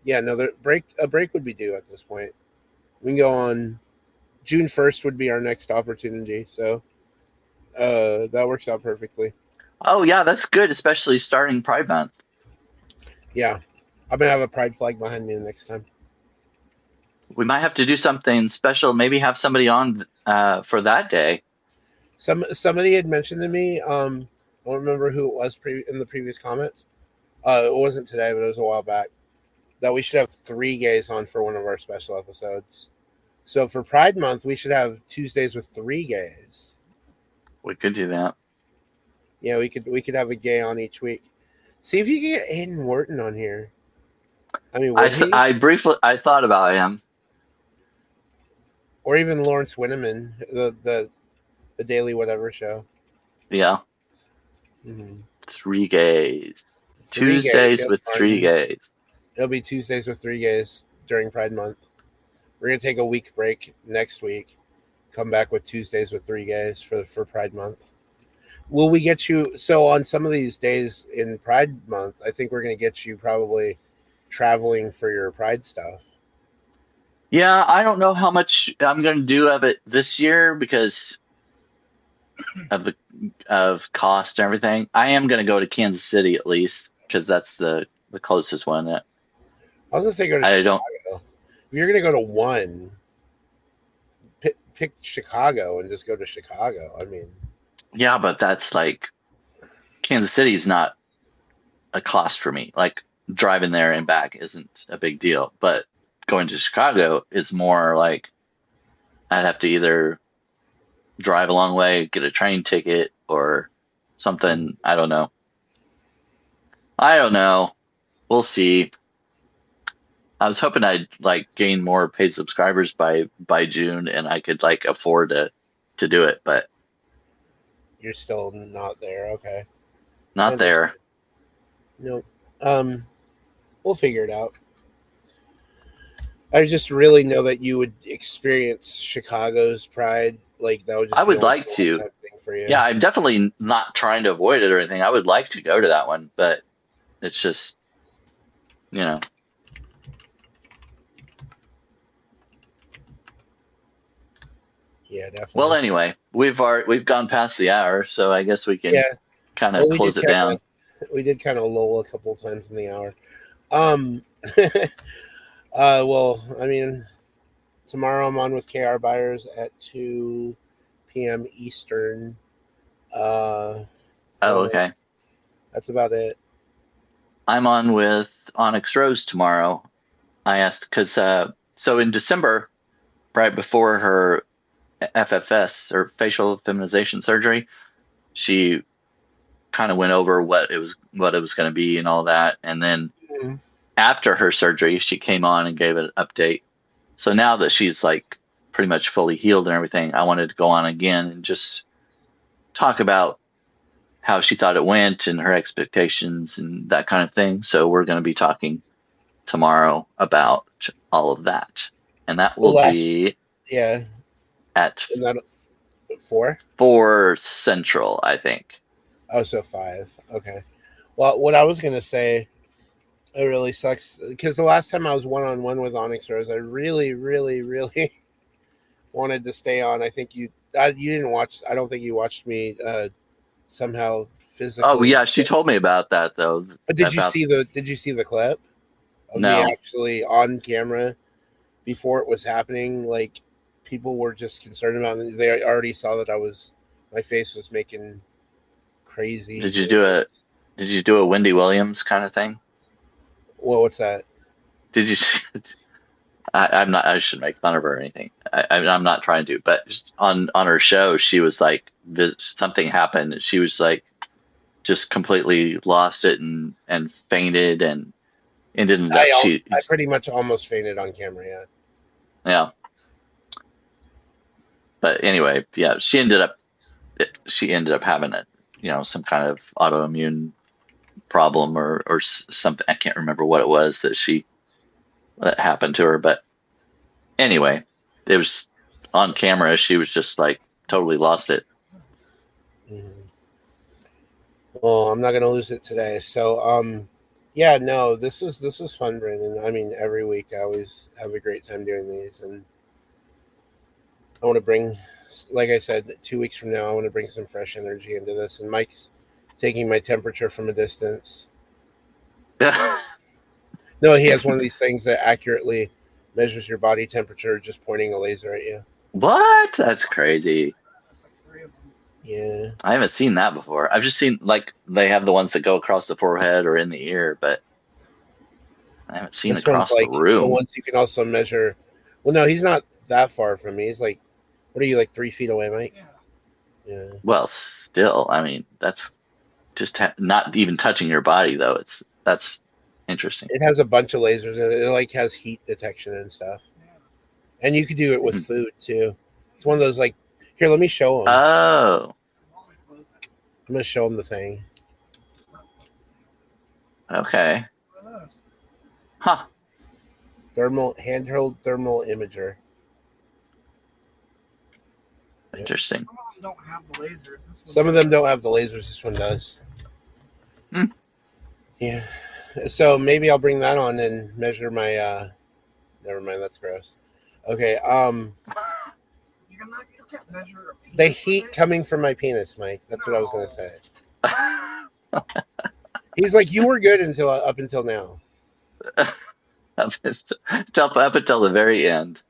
yeah, no, a break would be due at this point. We can go on. June 1st would be our next opportunity, so that works out perfectly. Oh yeah, that's good, especially starting Pride Month. Yeah, I'm gonna have a pride flag behind me the next time. We might have to do something special. Maybe have somebody on for that day. Somebody had mentioned to me, I I don't remember who it was in the previous comments. It wasn't today, but it was a while back. That we should have 3 gays on for one of our special episodes. So for Pride Month, we should have Tuesdays with 3 gays. We could do that. Yeah, we could have a gay on each week. See if you can get Aiden Wharton on here. I mean, I thought about him. Or even Lawrence Winneman, the Daily Whatever show. Yeah. Mm-hmm. 3 gays. 3 Tuesdays gays, with 3 gays. It'll be Tuesdays with 3 gays during Pride Month. We're gonna take a week break next week. Come back with Tuesdays with 3 gays for Pride Month. Will we get you? So on some of these days in Pride Month, I think we're gonna get you probably traveling for your Pride stuff. Yeah, I don't know how much I'm going to do of it this year because of cost and everything. I am going to go to Kansas City at least because that's the closest one. I was gonna say go to Chicago. If you're gonna go to one, pick Chicago and just go to Chicago. I mean, yeah, but that's like Kansas City is not a cost for me. Like driving there and back isn't a big deal, but going to Chicago is more like I'd have to either drive a long way, get a train ticket or something. I don't know. We'll see. I was hoping I'd like gain more paid subscribers by June and I could like afford to do it, but you're still not there. Okay. Not there. Nope. We'll figure it out. I just really know that you would experience Chicago's Pride. Like that would. Just I would like to. For you. Yeah, I'm definitely not trying to avoid it or anything. I would like to go to that one, but it's just, Yeah, definitely. Well, anyway, we've gone past the hour, so I guess we can kind of close it down. We did kind of lull a couple of times in the hour. Well, I mean, tomorrow I'm on with KR Byers at 2 p.m. Eastern. Okay. That's about it. I'm on with Onyx Rose tomorrow. I asked because so in December, right before her FFS or facial feminization surgery, she kind of went over what it was going to be and all that, and then after her surgery, she came on and gave an update. So now that she's like pretty much fully healed and everything, I wanted to go on again and just talk about how she thought it went and her expectations and that kind of thing. So we're going to be talking tomorrow about all of that. And that will be at 4 Central, I think. Oh, so 5. Okay. Well, what I was going to say, it really sucks because the last time I was one-on-one with Onyx Rose, I really, really, really wanted to stay on. I think you didn't watch. I don't think you watched me somehow physically. Oh yeah, she told me about that though. But did you see the clip of me actually on camera before it was happening? Like people were just concerned about it. They already saw that my face was making crazy. Did you do a Wendy Williams kind of thing? Well, what's that? Did you? I'm not. I shouldn't make fun of her or anything. I'm not trying to. But on her show, she was like, something happened. And she was like, just completely lost it and fainted and ended up. I pretty much almost fainted on camera. Yeah. Yeah. But anyway, yeah, she ended up having some kind of autoimmune problem or something. I can't remember what it was that happened to her, but anyway, it was on camera. She was just like totally lost it. Mm-hmm. Well, I'm not gonna lose it today. So, yeah, no, this was fun, Brandon. I mean, every week I always have a great time doing these, and I want to bring, like I said, 2 weeks from now, I want to bring some fresh energy into this. And Mike's taking my temperature from a distance. No, he has one of these things that accurately measures your body temperature, just pointing a laser at you. What? That's crazy. Yeah. I haven't seen that before. I've just seen like they have the ones that go across the forehead or in the ear, but I haven't seen This one's across the like the room. ones you can also measure. Well, no, he's not that far from me. He's like, what are you, like 3 feet away, Mike? Yeah. Yeah. Well, still, I mean, that's just not even touching your body though. That's interesting. It has a bunch of lasers in it. It like has heat detection and stuff. Yeah. And you could do it with Mhm. food too. It's one of those like, here, let me show him. Oh, All my clothes have I'm gonna show him the thing. not supposed to see. okay. What are those? Huh. Handheld thermal imager. Interesting. Some of them don't have the lasers. This one Some of does. them don't have the lasers. This one does. Hmm. Yeah. So maybe I'll bring that on and measure my. Never mind. That's gross. Okay. You can't measure a penis The with heat it. coming from my penis, Mike. That's what I was gonna say. up, He's like, you were good up until now. until the very end.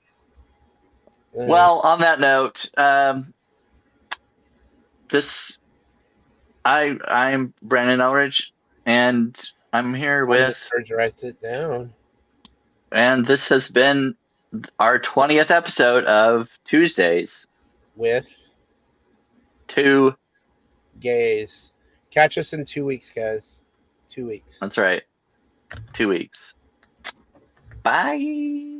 Well, on that note, I'm Brandon Elridge, and I'm here with, write it down. and this has been our 20th episode of Tuesdays With 2. gays. Catch us in 2 weeks, guys. 2 weeks. That's right. 2 weeks. Bye.